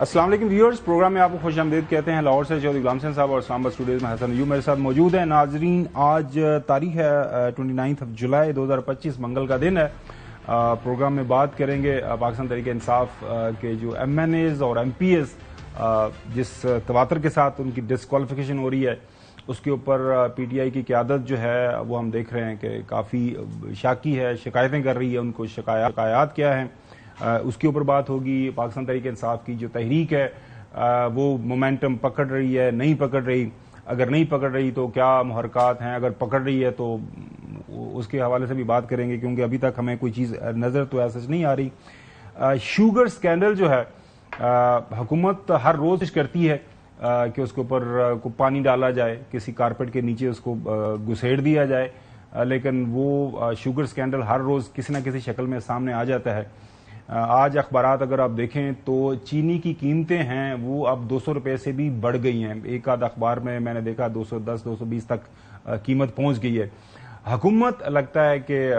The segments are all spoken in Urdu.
السلام علیکم ویورز، پروگرام میں آپ کو خوش آمدید کہتے ہیں۔ لاہور سے چودھری غلام حسین صاحب اور اسلام آباد اسٹوڈیوز میں حسن ایوب میرے ساتھ موجود ہیں۔ ناظرین، آج تاریخ ہے 29 جولائی 2025، منگل کا دن ہے۔ پروگرام میں بات کریں گے پاکستان تحریک انصاف کے جو ایم این ایز اور ایم پی ایز جس تواتر کے ساتھ ان کی ڈسکوالیفیکیشن ہو رہی ہے، اس کے اوپر پی ٹی آئی کی قیادت جو ہے وہ ہم دیکھ رہے ہیں کہ کافی شاکی ہے، شکایتیں کر رہی ہے۔ ان کو شکایات کیا ہیں اس کے اوپر بات ہوگی۔ پاکستان تحریک انصاف کی جو تحریک ہے وہ مومنٹم پکڑ رہی ہے، نہیں پکڑ رہی؟ اگر نہیں پکڑ رہی تو کیا محرکات ہیں؟ اگر پکڑ رہی ہے تو اس کے حوالے سے بھی بات کریں گے، کیونکہ ابھی تک ہمیں کوئی چیز نظر تو ایسا نہیں آ رہی۔ شوگر سکینڈل جو ہے، حکومت ہر روز کوشش کرتی ہے کہ اس کے اوپر پانی ڈالا جائے، کسی کارپیٹ کے نیچے اس کو گھسیڑ دیا جائے، لیکن وہ شوگر سکینڈل ہر روز کسی نہ کسی شکل میں سامنے آ جاتا ہے۔ آج اخبارات اگر آپ دیکھیں تو چینی کی قیمتیں ہیں وہ اب 200 روپے سے بھی بڑھ گئی ہیں۔ ایک آدھ اخبار میں نے دیکھا 210 220 تک قیمت پہنچ گئی ہے۔ حکومت لگتا ہے کہ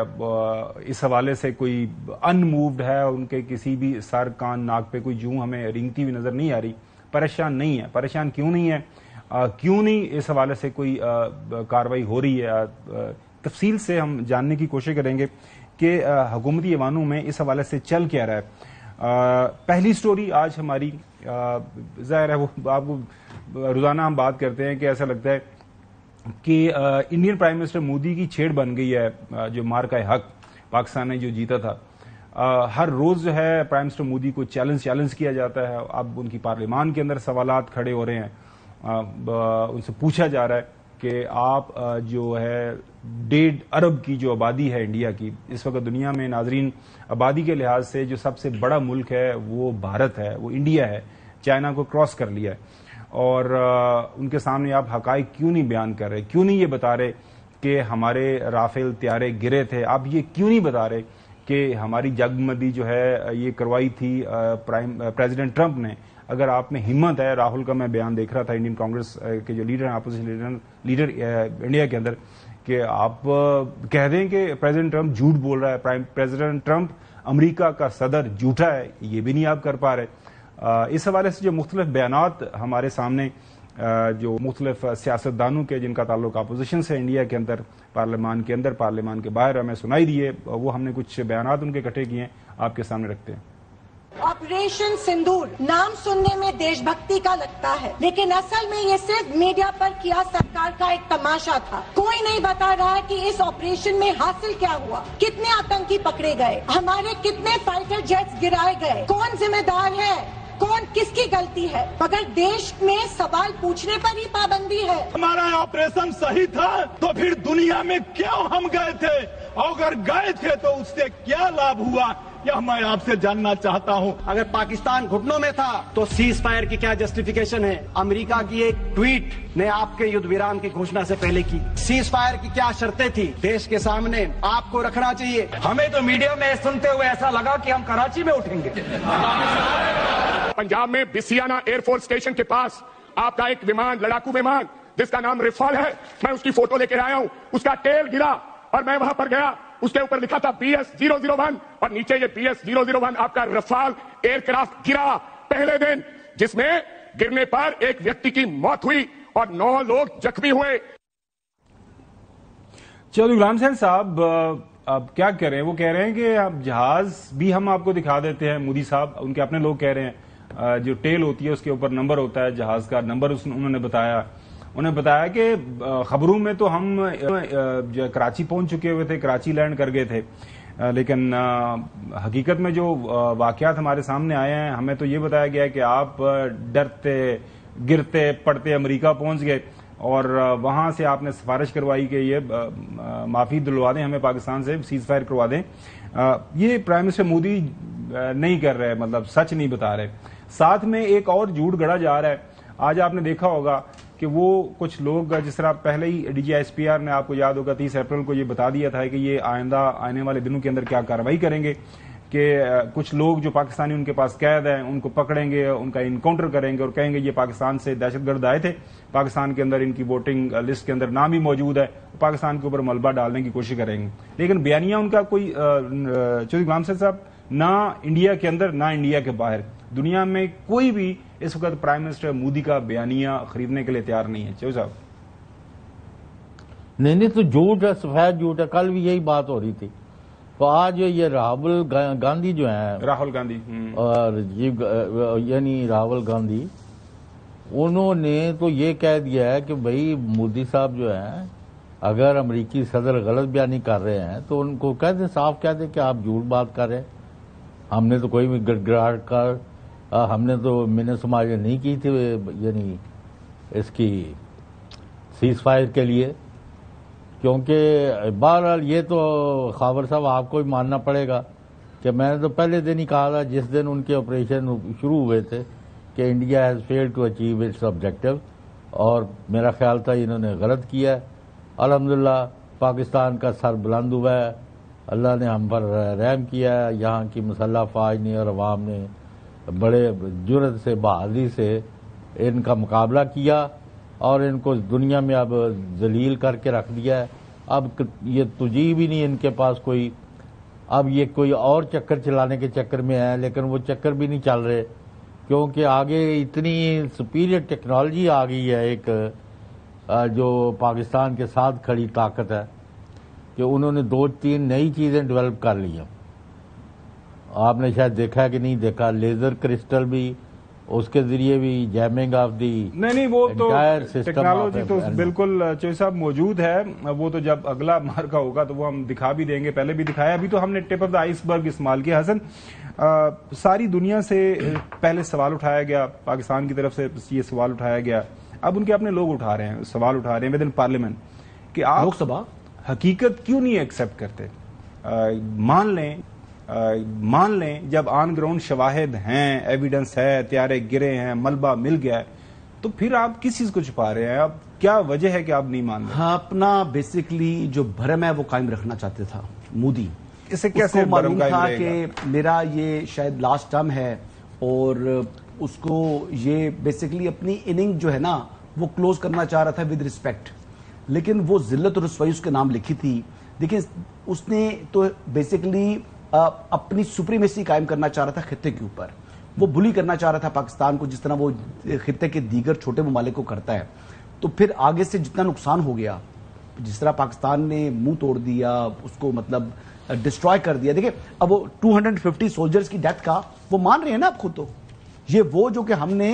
اس حوالے سے کوئی ان مووڈ ہے، ان کے کسی بھی سر کان ناک پہ کوئی جوں ہمیں رینگتی ہوئی نظر نہیں آ رہی، پریشان نہیں ہے۔ پریشان کیوں نہیں ہے؟ کیوں نہیں اس حوالے سے کوئی کارروائی ہو رہی ہے؟ تفصیل سے ہم جاننے کی کوشش کریں گے کہ حکومتی ایوانوں میں اس حوالے سے چل کیا رہا ہے۔ پہلی سٹوری آج ہماری، ظاہر ہے وہ آپ کو روزانہ ہم بات کرتے ہیں کہ ایسا لگتا ہے کہ انڈین پرائم منسٹر مودی کی چھیڑ بن گئی ہے۔ جو مارکہ حق پاکستان نے جو جیتا تھا، ہر روز جو ہے پرائم منسٹر مودی کو چیلنج کیا جاتا ہے۔ اب ان کی پارلیمان کے اندر سوالات کھڑے ہو رہے ہیں، ان سے پوچھا جا رہا ہے کہ آپ جو ہے 1.5 ارب کی جو آبادی ہے انڈیا کی، اس وقت دنیا میں ناظرین آبادی کے لحاظ سے جو سب سے بڑا ملک ہے وہ بھارت ہے، وہ انڈیا ہے، چائنا کو کراس کر لیا ہے۔ اور ان کے سامنے آپ حقائق کیوں نہیں بیان کر رہے؟ کیوں نہیں یہ بتا رہے کہ ہمارے رافیل طیارے گرے تھے؟ آپ یہ کیوں نہیں بتا رہے کہ ہماری جگمندی جو ہے یہ کروائی تھی پریزیڈنٹ ٹرمپ نے؟ اگر آپ میں ہمت ہے، راہل کا میں بیان دیکھ رہا تھا، انڈین کانگریس کے جو لیڈر ہیں، اپوزیشن لیڈر انڈیا کے اندر، کہ آپ کہہ دیں کہ پریزیڈنٹ ٹرمپ جھوٹ بول رہا ہے، پریزیڈنٹ ٹرمپ امریکہ کا صدر جھوٹا ہے، یہ بھی نہیں آپ کر پا رہے۔ اس حوالے سے جو مختلف بیانات ہمارے سامنے جو مختلف سیاستدانوں کے جن کا تعلق اپوزیشن سے انڈیا کے اندر، پارلیمان کے اندر، پارلیمان کے باہر ہمیں سنائی دیے، وہ ہم نے کچھ بیانات ان کے اکٹھے کیے ہیں، آپ کے سامنے رکھتے ہیں۔ آپریشن سندور نام سننے میں دیش بھکتی کا لگتا ہے، لیکن اصل میں یہ صرف میڈیا پر کیا سرکار کا ایک تماشا تھا۔ کوئی نہیں بتا رہا کہ اس آپریشن میں حاصل کیا ہوا، کتنے آتنکی پکڑے گئے، ہمارے کتنے فائٹر جیٹس گرائے گئے، کون ذمہ دار ہے، کون کس کی غلطی ہے۔ مگر دیش میں سوال پوچھنے پر ہی پابندی ہے۔ ہمارا آپریشن صحیح تھا تو پھر دنیا میں کیوں ہم گئے تھے، اور اگر گئے تھے تو اس سے کیا لابھ ہوا، یہ میں آپ سے جاننا چاہتا ہوں۔ اگر پاکستان گھٹنوں میں تھا تو سیز فائر کی کیا جسٹیفیکیشن ہے؟ امریکہ کی ایک ٹویٹ نے آپ کے یدھ ویران کی گھوشنا سے پہلے کی۔ سیز فائر کی کیا شرطیں تھی؟ دیش کے سامنے آپ کو رکھنا چاہیے۔ ہمیں تو میڈیا میں سنتے ہوئے ایسا لگا کہ ہم کراچی میں اٹھیں گے۔ پنجاب میں بسیانہ ایئر فورس اسٹیشن کے پاس آپ کا ایک ومان، لڑاکو ومان جس کا نام رفال ہے، میں اس کی فوٹو لے کے آیا ہوں، اس کا ٹیل گرا اور میں وہاں پر گیا، اس کے اوپر لکھا تھا BS-001 اور نیچے یہ BS-001 آپ کا رفال ایئر کرافٹ گرا پہلے دن، جس میں گرنے پر ایک ویکتی کی موت ہوئی اور 9 لوگ زخمی ہوئے۔ چودھری غلام حسین صاحب اب کیا کہہ رہے ہیں؟ وہ کہہ رہے ہیں کہ اب جہاز بھی ہم آپ کو دکھا دیتے ہیں۔ مودی صاحب ان کے اپنے لوگ کہہ رہے ہیں جو ٹیل ہوتی ہے اس کے اوپر نمبر ہوتا ہے، جہاز کا نمبر انہوں نے بتایا۔ انہیں بتایا کہ خبروں میں تو ہم کراچی پہنچ چکے ہوئے تھے، کراچی لینڈ کر گئے تھے، لیکن حقیقت میں جو واقعات ہمارے سامنے آئے ہیں، ہمیں تو یہ بتایا گیا کہ آپ ڈرتے گرتے پڑتے امریکہ پہنچ گئے اور وہاں سے آپ نے سفارش کروائی کہ یہ معافی دلوا دیں ہمیں، پاکستان سے سیز فائر کروا دیں۔ یہ پرائم منسٹر مودی نہیں کر رہے، مطلب سچ نہیں بتا رہے۔ ساتھ میں ایک اور جھوٹ گڑا جا رہا ہے۔ آج آپ نے دیکھا ہوگا کہ وہ کچھ لوگ، جس طرح پہلے ہی D G S P R نے آپ کو یاد ہوگا 30 اپریل کو یہ بتا دیا تھا کہ یہ آنے والے دنوں کے اندر کیا کارروائی کریں گے، کہ کچھ لوگ جو پاکستانی ان کے پاس قید ہیں ان کو پکڑیں گے، ان کا انکاؤنٹر کریں گے اور کہیں گے یہ پاکستان سے دہشت گرد آئے تھے، پاکستان کے اندر ان کی ووٹنگ لسٹ کے اندر نام بھی موجود ہے، پاکستان کے اوپر ملبہ ڈالنے کی کوشش کریں گے۔ لیکن بیانیہ ان کا کوئی چودھری غلام حسین صاحب نہ انڈیا کے اندر نہ انڈیا کے باہر. دنیا میں کوئی بھی اس وقت پرائم منسٹر مودی کا بیانیہ خریدنے کے لیے تیار نہیں ہے. چوہدری صاحب نہیں تو جھوٹ ہے, سفید جھوٹ ہے. کل بھی یہی بات ہو رہی تھی. تو آج یہ راہل گاندھی جو ہیں, راہل گاندھی اور یعنی راہل گاندھی, انہوں نے تو یہ کہہ دیا ہے کہ بھئی مودی صاحب جو ہیں اگر امریکی صدر غلط بیانی کر رہے ہیں تو ان کو کہہ دیں, صاف کہہ دیں کہ آپ جھوٹ بات کر رہے ہیں. ہم نے تو کوئی بھی گڑگڑاہٹ کر, ہم نے تو منت سماج نہیں کی تھی یعنی اس کی سیز فائر کے لیے. کیونکہ بہرحال یہ تو خاور صاحب آپ کو بھی ماننا پڑے گا کہ میں نے تو پہلے دن ہی کہا تھا جس دن ان کے آپریشن شروع ہوئے تھے کہ India has failed to achieve its objective, اور میرا خیال تھا انہوں نے غلط کیا ہے. الحمدللہ پاکستان کا سر بلند ہوا ہے, اللہ نے ہم پر رحم کیا ہے. یہاں کی مسلح افواج نے اور عوام نے بڑے جرأت سے, بہادری سے ان کا مقابلہ کیا اور ان کو دنیا میں اب ذلیل کر کے رکھ دیا ہے. اب یہ تجیب ہی نہیں ان کے پاس کوئی. اب یہ کوئی اور چکر چلانے کے چکر میں ہے, لیکن وہ چکر بھی نہیں چل رہے کیونکہ آگے اتنی سپیریئر ٹیکنالوجی آ گئی ہے ایک جو پاکستان کے ساتھ کھڑی طاقت ہے کہ انہوں نے 2-3 نئی چیزیں ڈیولپ کر لی ہیں. آپ نے شاید دیکھا کہ نہیں دیکھا, لیزر کرسٹل بھی, اس کے ذریعے بھی جیمنگ آف دی نہیں وہ تو ٹیکنالوجی تو بالکل چوہدری صاحب موجود ہے. وہ تو جب اگلا مارکا ہوگا تو وہ ہم دکھا بھی دیں گے, پہلے بھی دکھایا. ابھی تو ہم نے ٹپ آف دا آئس برگ استعمال کیا. حسن, ساری دنیا سے پہلے سوال اٹھایا گیا, پاکستان کی طرف سے یہ سوال اٹھایا گیا, اب ان کے اپنے لوگ اٹھا رہے ہیں, سوال اٹھا رہے ہیں ود ان پارلیمنٹ کہ آپ لوک سبھا حقیقت کیوں نہیں ایکسپٹ کرتے. مان لیں جب آن گراؤنڈ شواہد ہیں, ایویڈنس ہے, طیارے گرے ہیں, ملبہ مل گیا ہے, تو پھر آپ کس چیز کو چھپا رہے ہیں؟ اب کیا وجہ ہے کہ آپ نہیں مان رہے؟ ہاں, اپنا بیسکلی جو بھرم ہے وہ قائم رکھنا چاہتے تھا مودی. اسے کیسے معلوم تھا کہ میرا یہ شاید لاسٹ ٹرم ہے اور اس کو یہ بیسکلی اپنی اننگ جو ہے نا وہ کلوز کرنا چاہ رہا تھا ود ریسپیکٹ, لیکن وہ ذلت اور رسوائی اس کے نام لکھی تھی. دیکھیں اس نے تو بیسکلی اپنی سپریمیسی قائم کرنا چاہ رہا تھا خطے کے اوپر. وہ بلی کرنا چاہ رہا تھا پاکستان کو جس طرح وہ خطے کے دیگر چھوٹے ممالک کو کرتا ہے. تو پھر آگے سے جتنا نقصان ہو گیا, جس طرح پاکستان نے منہ توڑ دیا, اس کو مطلب ڈسٹروائے کر دیا. دیکھیں اب وہ 250 سولجرز کی ڈیتھ کا وہ مان رہے ہیں نا اب خود. تو یہ وہ جو کہ ہم نے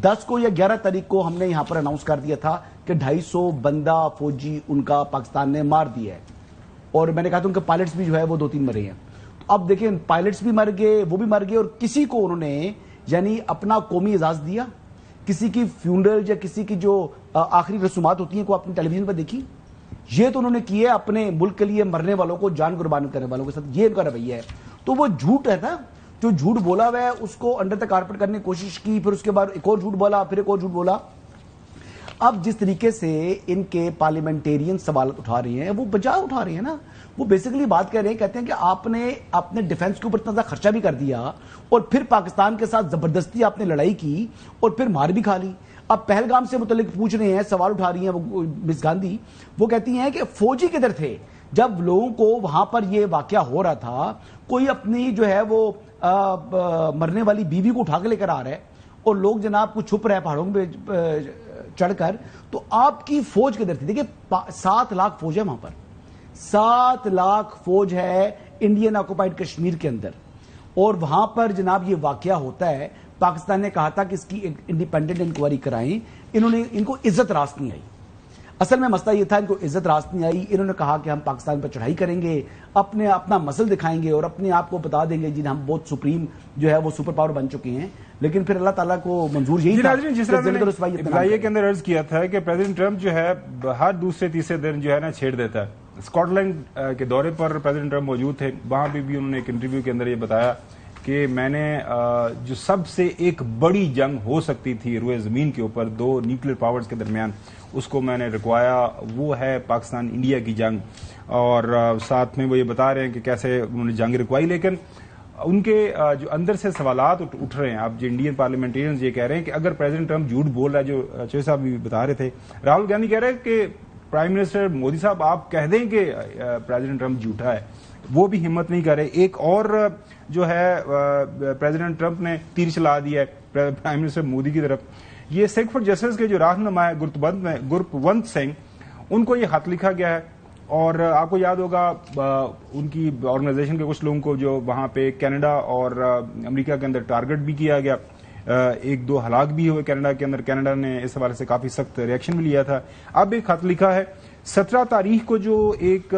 10 کو یا 11 تاریخ کو ہم نے یہاں پر اناؤنس کر دیا تھا کہ 250 بندہ فوجی ان کا پاکستان نے مار دیا ہے, اور میں نے کہا تھا ان کے پائلٹس بھی جو ہے وہ 2-3 مرے ہیں. اب دیکھیں پائلٹس بھی مر گئے, وہ بھی مر گئے, اور کسی کو انہوں نے یعنی اپنا قومی اعزاز دیا. کسی کی فیونرل یا کسی کی جو آخری رسومات ہوتی ہیں کو اپنی ٹیلی ویژن پر دیکھی, یہ تو انہوں نے کیے اپنے ملک کے لیے مرنے والوں کو جان قربان کرنے والوں کے ساتھ. یہ ان کا رویہ ہے. تو وہ جھوٹ ہے نا, جو جھوٹ بولا ہوا ہے اس کو انڈر دا کارپیٹ کرنے کی کوشش کی, پھر اس کے بعد ایک اور جھوٹ بولا, پھر ایک اور جھوٹ بولا. اب جس طریقے سے ان کے پارلیمنٹیرین سوالات اٹھا رہے ہیں وہ بجا اٹھا رہے ہیں نا, وہ بیسیکلی بات کر رہے ہیں, کہتے ہیں کہ آپ نے اپنے ڈیفنس کے اوپر اتنا زیادہ خرچہ بھی کر دیا اور پھر پاکستان کے ساتھ زبردستی آپ نے لڑائی کی اور پھر مار بھی کھا لی. اب پہلگام سے متعلق پوچھ رہے ہیں, سوال اٹھا رہی ہیں وہ مس گاندھی. وہ کہتی ہیں کہ فوجی کدھر تھے جب لوگوں کو وہاں پر یہ واقعہ ہو رہا تھا, کوئی اپنی جو ہے وہ مرنے والی بیوی کو اٹھا کے لے کر آ رہا ہے اور لوگ جناب کو چھپ رہے پہاڑوں پہ چڑھ کر, تو آپ کی فوج کدھر تھی؟ دیکھیں 7 لاکھ فوج ہے وہاں پر, 7 لاکھ فوج ہے انڈین آکوپائڈ کشمیر کے اندر, اور وہاں پر جناب یہ واقعہ ہوتا ہے. پاکستان نے کہا تھا کہ اس کی ایک انڈیپینڈنٹ انکوائری کرائیں, ان کو عزت راست نہیں آئی. اصل میں مسئلہ یہ تھا ان کو عزت راست نہیں آئی. انہوں نے کہا کہ ہم پاکستان پر چڑھائی کریں گے, اپنا مسل دکھائیں گے اور اپنے آپ کو بتا دیں گے جی ہم بہت سپریم جو ہے وہ سپر پاور بن چکے ہیں. لیکن پھر اللہ تعالیٰ کو منظور یہی تھا. جس طرح ابتدائیے کے اندر عرض کیا تھا کہ پریزیڈنٹ ٹرمپ جو ہے ہر دوسرے تیسرے دن جو ہے نا چھیڑ دیتا ہے. اسکاٹ لینڈ کے دورے پر پریزیڈنٹ ٹرمپ موجود تھے, وہاں بھی انہوں نے ایک انٹرویو کے اندر یہ بتایا کہ میں نے جو سب سے ایک بڑی جنگ ہو سکتی تھی روئے زمین کے اوپر 2 نیوکلیر پاورز کے درمیان, اس کو میں نے رکوایا, وہ ہے پاکستان انڈیا کی جنگ. اور ساتھ میں وہ یہ بتا رہے ہیں کہ کیسے انہوں نے جنگ رکوائی. لیکن ان کے جو اندر سے سوالات اٹھ رہے ہیں, اب جو انڈین پارلیمنٹیرینز یہ کہہ رہے ہیں کہ اگر پریزیڈنٹ ٹرمپ جھوٹ بول رہا ہے, جو چوہدری صاحب بھی بتا رہے تھے, راہل گاندھی کہہ رہے ہیں کہ پرائم منسٹر مودی صاحب آپ کہہ دیں کہ پریزیڈنٹ ٹرمپ جھوٹا ہے, وہ بھی ہمت نہیں کر رہے. ایک اور جو ہے پریزیڈنٹ ٹرمپ نے تیر چلا دیا ہے پرائم منسٹر مودی کی طرف. یہ سکھ فار جسٹس کے جو رہنما ہے گرپونت سنگھ, ان کو یہ خط لکھا گیا ہے, اور آپ کو یاد ہوگا ان کی آرگنائزیشن کے کچھ لوگوں کو جو وہاں پہ کینیڈا اور امریکہ کے اندر ٹارگٹ بھی کیا گیا, 1-2 ہلاک بھی ہوئے کینیڈا کے اندر. کینیڈا نے اس حوالے سے کافی سخت ریئیکشن بھی لیا تھا. اب ایک خط لکھا ہے 17 تاریخ کو, جو ایک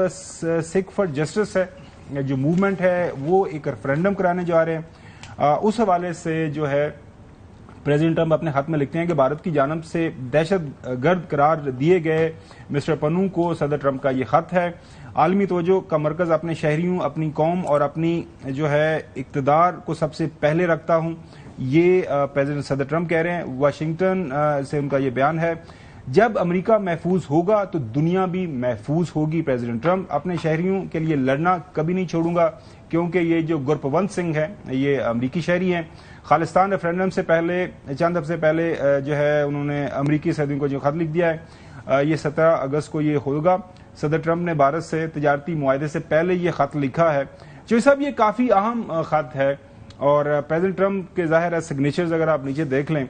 سکھ فار جسٹس ہے جو موومنٹ ہے وہ ایک ریفرینڈم کرانے جا رہے ہیں. اس حوالے سے جو ہے پریزیڈنٹ ٹرمپ اپنے خط میں لکھتے ہیں کہ بھارت کی جانب سے دہشت گرد قرار دیے گئے مسٹر پنو کو صدر ٹرمپ کا یہ خط ہے. عالمی توجہ کا مرکز اپنے شہریوں, اپنی قوم اور اپنی جو ہے اقتدار کو سب سے پہلے رکھتا ہوں, یہ پریزیڈنٹ صدر ٹرمپ کہہ رہے ہیں. واشنگٹن سے ان کا یہ بیان ہے. جب امریکہ محفوظ ہوگا تو دنیا بھی محفوظ ہوگی. پریزیڈنٹ ٹرمپ اپنے شہریوں کے لیے لڑنا کبھی نہیں چھوڑوں گا, کیونکہ یہ جو گرپونت سنگھ ہے یہ امریکی شہری ہیں. خالصتان ریفرینڈم سے پہلے چند ہفتے پہلے جو ہے انہوں نے امریکی صدیوں کو جو خط لکھ دیا ہے, یہ 17 اگست کو یہ ہوگا. صدر ٹرمپ نے بھارت سے تجارتی معاہدے سے پہلے یہ خط لکھا ہے. جو صاحب یہ کافی اہم خط ہے, اور پریزیڈنٹ ٹرمپ کے ظاہر ہے سگنیچرز اگر آپ نیچے دیکھ لیں,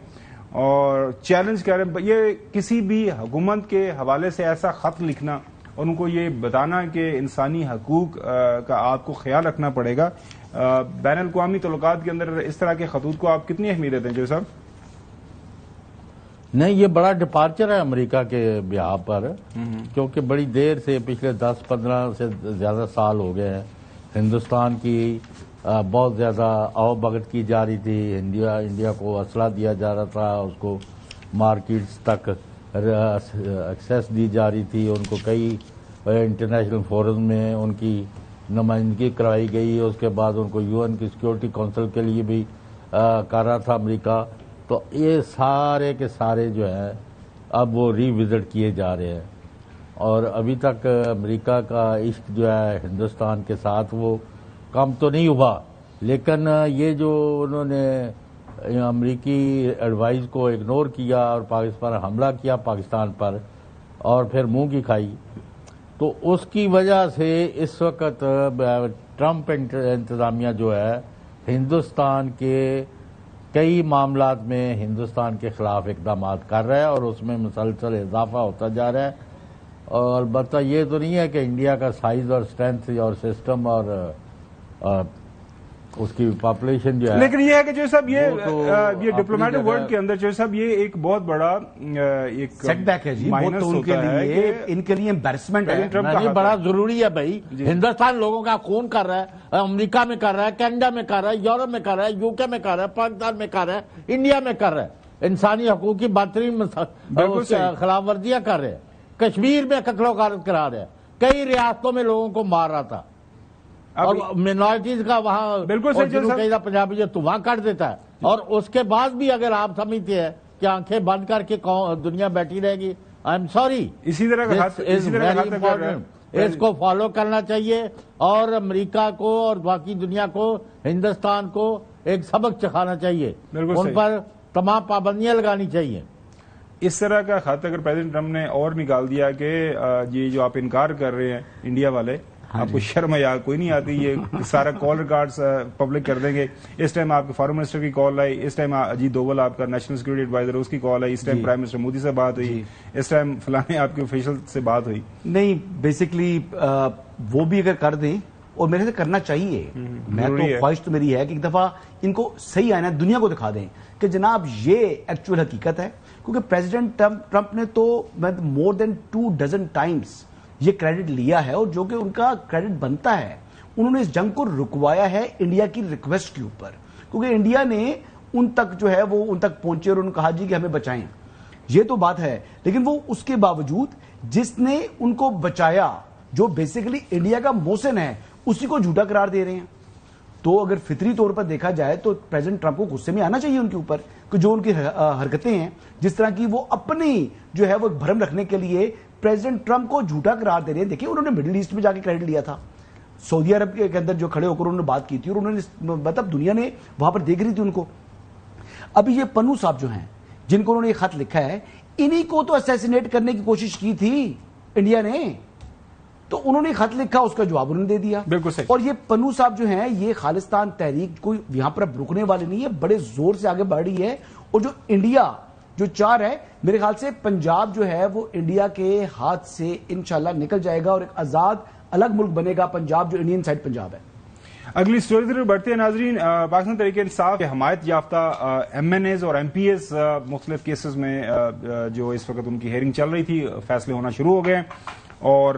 اور چیلنج کر رہے ہیں یہ کسی بھی حکومت کے حوالے سے ایسا خط لکھنا اور ان کو یہ بتانا کہ انسانی حقوق کا آپ کو خیال رکھنا پڑے گا. بین الاقوامی تعلقات کے اندر اس طرح کے خطوط کو آپ کتنی اہمیت دیتے ہیں جو صاحب؟ نہیں, یہ بڑا ڈپارچر ہے امریکہ کے بیہاف پر, کیونکہ بڑی دیر سے پچھلے 10-15 سے زیادہ سال ہو گئے ہیں ہندوستان کی بہت زیادہ آؤ بھگت کی جا رہی تھی. انڈیا کو اسلحہ دیا جا رہا تھا, اس کو مارکیٹس تک ایکسیس دی جا رہی تھی, ان کو کئی انٹرنیشنل فورم میں ان کی نمائندگی کرائی گئی. اس کے بعد ان کو UN کی سیکورٹی کونسل کے لیے بھی کر رہا تھا امریکہ. تو یہ سارے کے سارے جو ہیں اب وہ ری وزٹ کیے جا رہے ہیں, اور ابھی تک امریکہ کا عشق جو ہے ہندوستان کے ساتھ وہ کم تو نہیں ہوا. لیکن یہ جو انہوں نے امریکی ایڈوائز کو اگنور کیا اور پاکستان پر حملہ کیا پاکستان پر, اور پھر منہ کی کھائی, تو اس کی وجہ سے اس وقت ٹرمپ انتظامیہ جو ہے ہندوستان کے کئی معاملات میں ہندوستان کے خلاف اقدامات کر رہا ہے, اور اس میں مسلسل اضافہ ہوتا جا رہا ہے. اور البتہ یہ تو نہیں ہے کہ انڈیا کا سائز اور اسٹرینتھ اور سسٹم اور اس کی پاپولیشن جو ہے, لیکن یہ ہے کہ جو صاحب یہ ڈپلومیٹک ورلڈ کے اندر جو صاحب یہ ایک بہت بڑا ایک سیٹ بیک ہے جی, مائنس ہوتا ہے, ان کے لیے امبیرسمنٹ ہے. نہیں, بڑا ضروری ہے بھائی. ہندوستان لوگوں کا خون کر رہا ہے, امریکہ میں کر رہا ہے, کینیڈا میں کر رہا ہے, یورپ میں کر رہا ہے, UK میں کر رہا ہے, پاکستان میں کر رہا ہے, انڈیا میں کر رہا ہے. انسانی حقوق کی بدترین خلاف ورزیاں کر رہے ہیں. کشمیر میں قتل و غارت کرا رہے ہیں, کئی ریاستوں میں لوگوں کو مار رہا تھا, اور مینورٹیز کا وہاں بالکل پنجابی جو تو وہاں کر دیتا ہے. اور اس کے بعد بھی اگر آپ سمجھتے ہیں کہ آنکھیں بند کر کے دنیا بیٹھی رہے گی, آئی ایم سوری. اسی طرح اس کو فالو کرنا چاہیے, اور امریکہ کو اور باقی دنیا کو ہندوستان کو ایک سبق سکھانا چاہیے, ان پر تمام پابندیاں لگانی چاہیے. اس طرح کا خط اگر پریزیڈنٹ ٹرمپ نے اور نکال دیا کہ یہ جو آپ انکار کر رہے ہیں انڈیا والے, آپ کو شرم یا کوئی نہیں آتی, یہ سارا کال ریکارڈز پبلک کر دیں گے. اس ٹائم آپ کے فارن منسٹر کی کال آئی, اس ٹائم اجیت دوول آپ کا نیشنل سیکورٹی ایڈوائزر اس کی کال آئی, اس ٹائم پرائم منسٹر مودی سے بات ہوئی, اس ٹائم فلانے آپ کے آفیشل سے بات ہوئی. نہیں, بیسکلی وہ بھی اگر کر دیں, اور میرے سے کرنا چاہیے, میں تو خواہش تو میری ہے کہ ایک دفعہ ان کو صحیح آئینہ دنیا کو دکھا دیں کہ جناب یہ ایکچوئل حقیقت ہے. کیونکہ پریزیڈنٹ ٹرمپ نے تو مور دین 2 ڈزن ٹائمز یہ کریڈٹ لیا ہے, اور جو کہ ان کا کریڈٹ بنتا ہے. انہوں نے اس جنگ کو رکوایا ہے انڈیا کی ریکویسٹ کے اوپر, کیونکہ انڈیا نے ان تک جو ہے وہ ان تک پہنچے اور انہوں نے کہا جی کہ ہمیں بچائیں, یہ تو بات ہے. لیکن وہ اس کے باوجود جس نے ان کو بچایا, جو بیسیکلی انڈیا کا محسن ہے, اسی کو جھوٹا قرار دے رہے ہیں. تو اگر فطری طور پر دیکھا جائے تو پریزیڈنٹ ٹرمپ کو غصے میں آنا چاہیے ان کے اوپر, کہ جو ان کی حرکتیں ہیں, جس طرح کی وہ اپنی جو ہے وہ بھرم رکھنے کے لیے پریزیڈنٹ ٹرمپ کو جھوٹا قرار دے رہے ہیں. دیکھیں, انہوں نے مڈل ایسٹ میں جا کے کریڈٹ لیا تھا, سعودی عرب کے اندر جو کھڑے ہو کر انہوں نے بات کی تھی, اور انہوں نے مطلب دنیا نے وہاں پر دیکھ رہی تھی ان کو. ابھی یہ پنو صاحب جو ہیں, جن کو انہوں نے یہ خط لکھا ہے, انہی کو تو اسیسینیٹ کرنے کی کوشش کی تھی انڈیا نے. تو انہوں نے خط لکھا, اس کا جواب انہوں نے دے دیا. بالکل صحیح. اور یہ پنو صاحب جو ہیں یہ خالصتان تحریک کوئی یہاں پر اب رکنے والے نہیں ہے, بڑے زور سے آگے بڑھ رہی ہے. اور جو انڈیا جو چار ہے, میرے خیال سے پنجاب جو ہے وہ انڈیا کے ہاتھ سے انشاءاللہ نکل جائے گا اور ایک آزاد الگ ملک بنے گا پنجاب, جو انڈین سائڈ پنجاب ہے. اگلی سٹوری طرف بڑھتے ہیں ناظرین. پاکستان تحریک انصاف کے حمایت یافتہ ایم این ایز اور ایم پی ایز مختلف کیسز میں جو اس وقت ان کی ہیئرنگ چل رہی تھی, فیصلے ہونا شروع ہو گئے. اور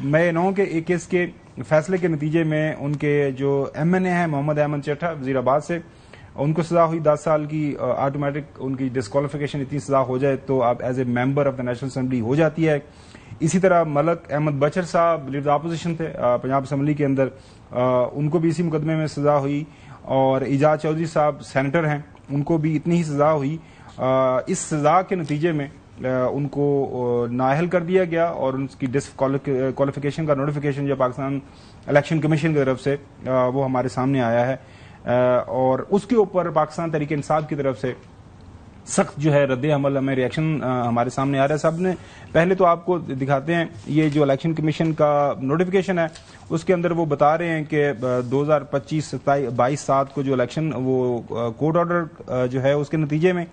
میں نو کے ایک کیس کے فیصلے کے نتیجے میں ان کے جو ایم این اے ہیں محمد احمد چٹھا وزیر آباد سے, ان کو سزا ہوئی 10 سال کی آٹومیٹک. ان کی ڈسکوالیفیکیشن اتنی سزا ہو جائے تو آپ as a member of the National Assembly ہو جاتی ہے. اسی طرح ملک احمد بچر صاحب لیڈر اپوزیشن تھے پنجاب اسمبلی کے اندر, ان کو بھی اسی مقدمے میں سزا ہوئی. اور اعجاز چودھری صاحب سینیٹر ہیں, ان کو بھی اتنی ہی سزا ہوئی. اس سزا کے نتیجے میں ان کو نااہل کر دیا گیا اور ان کی ڈسکوالیفیکیشن کا نوٹیفیکیشن جو پاکستان الیکشن کمیشن کی طرف سے وہ ہمارے سامنے آیا ہے. اور اس کے اوپر پاکستان تحریک انصاف کی طرف سے سخت جو ہے رد عمل ہمیں ریئیکشن ہمارے سامنے آ رہا ہے. سب نے پہلے تو آپ کو دکھاتے ہیں یہ جو الیکشن کمیشن کا نوٹیفیکیشن ہے, اس کے اندر وہ بتا رہے ہیں کہ 2025-22 کو جو الیکشن وہ کورٹ آرڈر جو ہے اس کے نتیجے میں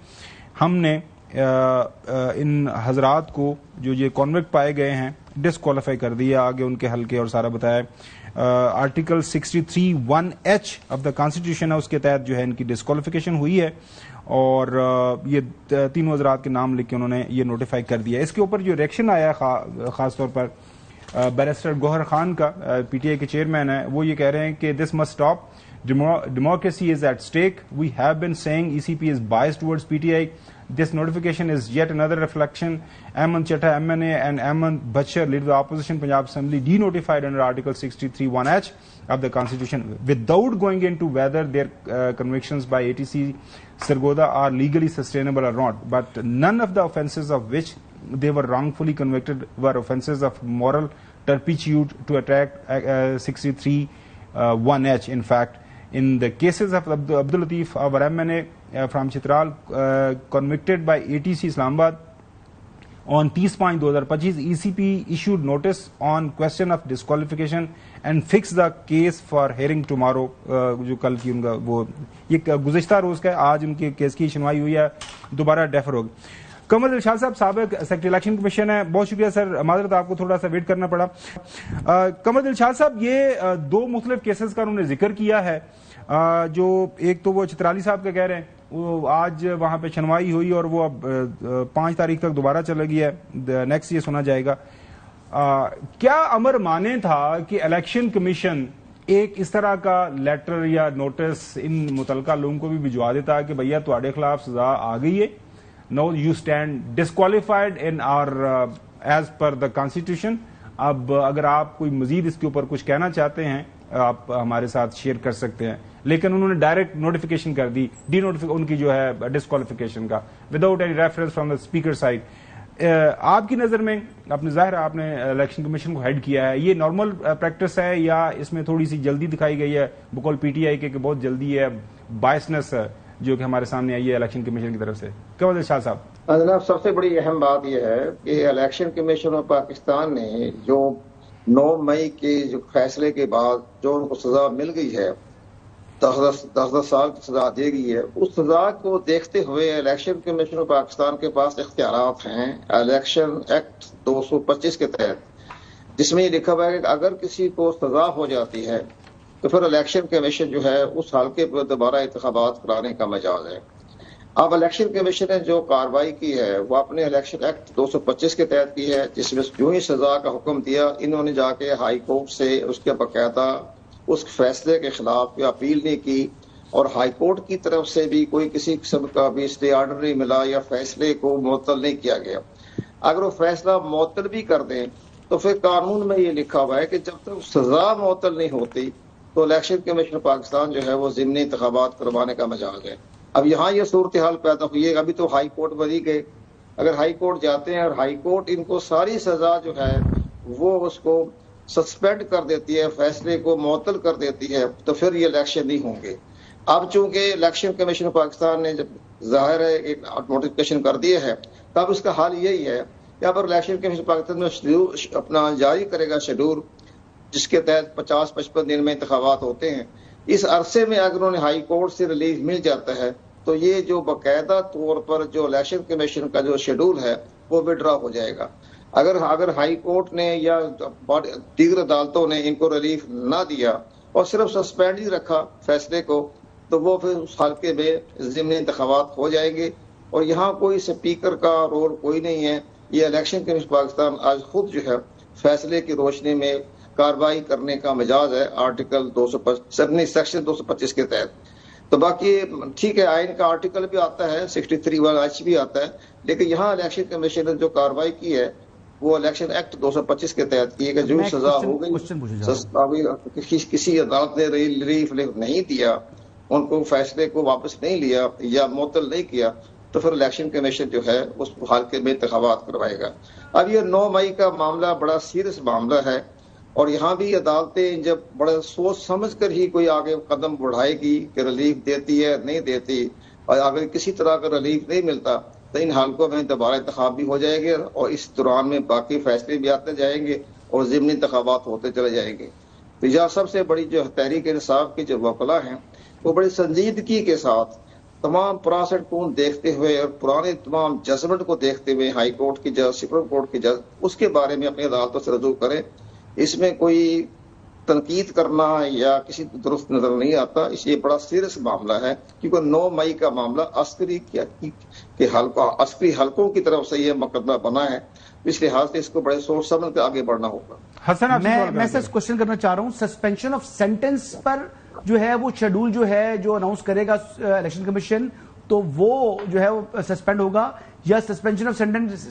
ہم نے ان حضرات کو جو یہ کانوکٹ پائے گئے ہیں ڈسکوالیفائی کر دیا. آگے ان کے حلقے اور سارا بتایا. Article 63(1)H of the constitution ہے, اس کے تحت جو ہے ان کی ڈسکوالیفیکیشن ہوئی ہے. اور یہ تینوں حضرات کے نام لکھ کے انہوں نے یہ نوٹیفائی کر دیا. اس کے اوپر جو ریئیکشن آیا خاص طور پر بیرسٹر گوہر خان کا, پی ٹی آئی کے چیئرمین ہے, وہ یہ کہہ رہے ہیں کہ this must stop, democracy is at stake. We have been saying ECP is biased towards PTI. This notification is yet another reflection. Ahmed Chatta, MNA, and Ahmed Bachar, leader of the opposition Punjab Assembly, denotified under Article 63(1)H of the Constitution without going into whether their convictions by ATC Sargodha are legally sustainable or not. But none of the offences of which they were wrongfully convicted were offences of moral turpitude to attack 63(1)H. In fact, in the cases of Abdul Latif, our MNA from Chitral, convicted by ATC Islamabad on 30/5/2025, ECP issued notice on question of disqualification and fixed the case for hearing tomorrow. جو کل کی ان کا وہ یہ گزشتہ روز کا ہے, آج ان کے کیس کی سنوائی ہوئی ہے, دوبارہ ڈیفر ہوگی. قمر دلشاد صاحب سابق سیکرٹری الیکشن کمیشن ہے, بہت شکریہ سر, معذرت آپ کو تھوڑا سا ویٹ کرنا پڑا. قمر دلشاد صاحب یہ دو مختلف کیسز کا انہوں نے ذکر کیا ہے, جو ایک تو وہ چترالی صاحب کا کہہ رہے ہیں, وہ آج وہاں پہ سنوائی ہوئی اور وہ اب 5 تاریخ تک دوبارہ چلے گی ہے, نیکسٹ یہ سنا جائے گا. کیا امر مانے تھا کہ الیکشن کمیشن ایک اس طرح کا لیٹر یا نوٹس ان متعلقہ لوگوں کو بھی بھجوا دیتا کہ بھیا تہاڈے خلاف سزا آ گئی ہے, نو یو اسٹینڈ ڈسکوالیفائڈ ان آر ایز پر دا کانسٹیٹیوشن. اب اگر آپ کوئی مزید اس کے اوپر کچھ کہنا چاہتے ہیں آپ ہمارے ساتھ شیئر کر سکتے ہیں. لیکن انہوں نے ڈائریکٹ نوٹیفیکیشن کر دی, ان کی جو ہے ڈسکوالیفیکیشن کا, without any reference from the speaker side. آپ کی نظر میں, اپنے ظاہر آپ نے الیکشن کمیشن کو ہیڈ کیا ہے, یہ نارمل پریکٹس ہے یا اس میں تھوڑی سی جلدی دکھائی گئی ہے بقول پی ٹی آئی کے کہ بہت جلدی ہے, بائسنس جو کہ ہمارے سامنے آئی ہے الیکشن کمیشن کی طرف سے؟ قمر دلشاد صاحب. جناب, سب سے بڑی اہم بات یہ ہے کہ الیکشن کمیشن آف پاکستان نے جو 9 مئی کے جو فیصلے کے بعد جو ان کو سزا مل گئی ہے, 10 سال کی سزا دی گئی ہے, اس سزا کو دیکھتے ہوئے الیکشن کمیشن آف پاکستان کے پاس اختیارات ہیں الیکشن ایکٹ 225 کے تحت, جس میں یہ لکھا ہوا ہے کہ اگر کسی کو سزا ہو جاتی ہے تو پھر الیکشن کمیشن جو ہے اس حلقے پر دوبارہ انتخابات کرانے کا مجاز ہے. اب الیکشن کمیشن نے جو کارروائی کی ہے وہ اپنے الیکشن ایکٹ 225 کے تحت کی ہے, جس میں جو ہی سزا کا حکم دیا انہوں نے جا کے ہائی کورٹ سے اس کے باقاعدہ اس فیصلے کے خلاف کوئی اپیل نہیں کی, اور ہائی کورٹ کی طرف سے بھی کوئی کسی قسم کا بھی اسٹے آرڈر نہیں ملا یا فیصلے کو معطل نہیں کیا گیا. اگر وہ فیصلہ معطل بھی کر دیں تو پھر قانون میں یہ لکھا ہوا ہے کہ جب تک سزا معطل نہیں ہوتی تو الیکشن کمیشن پاکستان جو ہے وہ ضمنی انتخابات کروانے کا مجاز ہے. اب یہاں یہ صورتحال پیدا ہوئی ہے, ابھی تو ہائی کورٹ بری گئے, اگر ہائی کورٹ جاتے ہیں اور ہائی کورٹ ان کو ساری سزا جو ہے وہ اس کو سسپینڈ کر دیتی ہے, فیصلے کو معطل کر دیتی ہے, تو پھر یہ الیکشن نہیں ہوں گے. اب چونکہ الیکشن کمیشن پاکستان نے جب ظاہر ہے ایک نوٹیفیکیشن کر دیا ہے, تب اس کا حال یہی ہے کہ اب الیکشن کمیشن پاکستان میں اپنا جاری کرے گا شیڈول جس کے تحت 50-55 دن میں انتخابات ہوتے ہیں. اس عرصے میں اگر انہوں نے ہائی کورٹ سے ریلیف مل جاتا ہے تو یہ جو باقاعدہ طور پر جو الیکشن کمیشن کا جو شیڈول ہے وہ وڈرا ہو جائے گا. اگر ہائی کورٹ نے یا دیگر عدالتوں نے ان کو ریلیف نہ دیا اور صرف سسپینڈ ہی رکھا فیصلے کو تو وہ پھر اس حلقے میں ضمنی انتخابات ہو جائیں گے. اور یہاں کوئی اسپیکر کا رول کوئی نہیں ہے. یہ الیکشن کمیشن پاکستان آج خود جو ہے فیصلے کی روشنی میں کارروائی کرنے کا مجاز ہے آرٹیکل 225 سیکشن 225 کے تحت. تو باقی ٹھیک ہے آئین کا آرٹیکل بھی آتا ہے 63(1) بھی آتا ہے, لیکن یہاں الیکشن کمیشن نے جو کارروائی کی ہے وہ الیکشن ایکٹ 225 کے تحت کی ہے کہ جو سزا ہو گئی کسی عدالت نے ریلیف نہیں دیا, ان کو فیصلے کو واپس نہیں لیا یا معطل نہیں کیا تو پھر الیکشن کمیشن جو ہے اس حلقے میں انتخابات کروائے گا. اب یہ 9 مئی کا معاملہ بڑا سیریس معاملہ ہے اور یہاں بھی عدالتیں جب بڑے سوچ سمجھ کر ہی کوئی آگے قدم بڑھائے گی کہ ریلیف دیتی ہے نہیں دیتی, اور اگر کسی طرح کا ریلیف نہیں ملتا تو ان حلقوں میں دوبارہ انتخاب بھی ہو جائے گے اور اس دوران میں باقی فیصلے بھی آتے جائیں گے اور ضمنی انتخابات ہوتے چلے جائیں گے. تو یہ سب سے بڑی جو تحریک انصاف کی جو وکلا ہیں وہ بڑی سنجیدگی کے ساتھ تمام پراسٹ کون دیکھتے ہوئے اور پرانے تمام ججمنٹ کو دیکھتے ہوئے ہائی کورٹ کی جج, سپریم کورٹ کی جج, اس کے بارے میں اپنی عدالتوں سے رجوع کریں. اس میں کوئی تنقید کرنا یا کسی درست نظر نہیں آتا. اس لیے بڑا سیریس معاملہ ہے کیونکہ 9 مئی کا معاملہ عسکری حلقوں کی طرف سے یہ مقدمہ بنا ہے, اس لحاظ سے اس کو بڑے سوچ سمجھ کے آگے بڑھنا ہوگا. حسن میں سے کوشچن کرنا چاہ رہا ہوں, سسپینشن آف سینٹنس پر جو ہے وہ شیڈول جو ہے جو اناؤنس کرے گا الیکشن کمیشن تو وہ جو ہے وہ سسپینڈ ہوگا یا suspension of sentence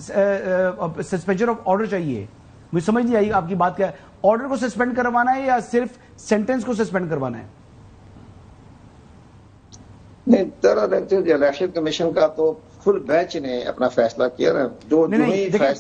suspension of order چاہیے؟ مجھے سمجھ نہیں آئی آپ کی بات کیا ہے. آرڈر کو سسپینڈ کروانا ہے یا صرف سینٹنس کو سسپینڈ کروانا ہے؟ نہیں, دراصل الیکشن کمیشن کا تو فل بینچ نے اپنا فیصلہ کیا نا. جو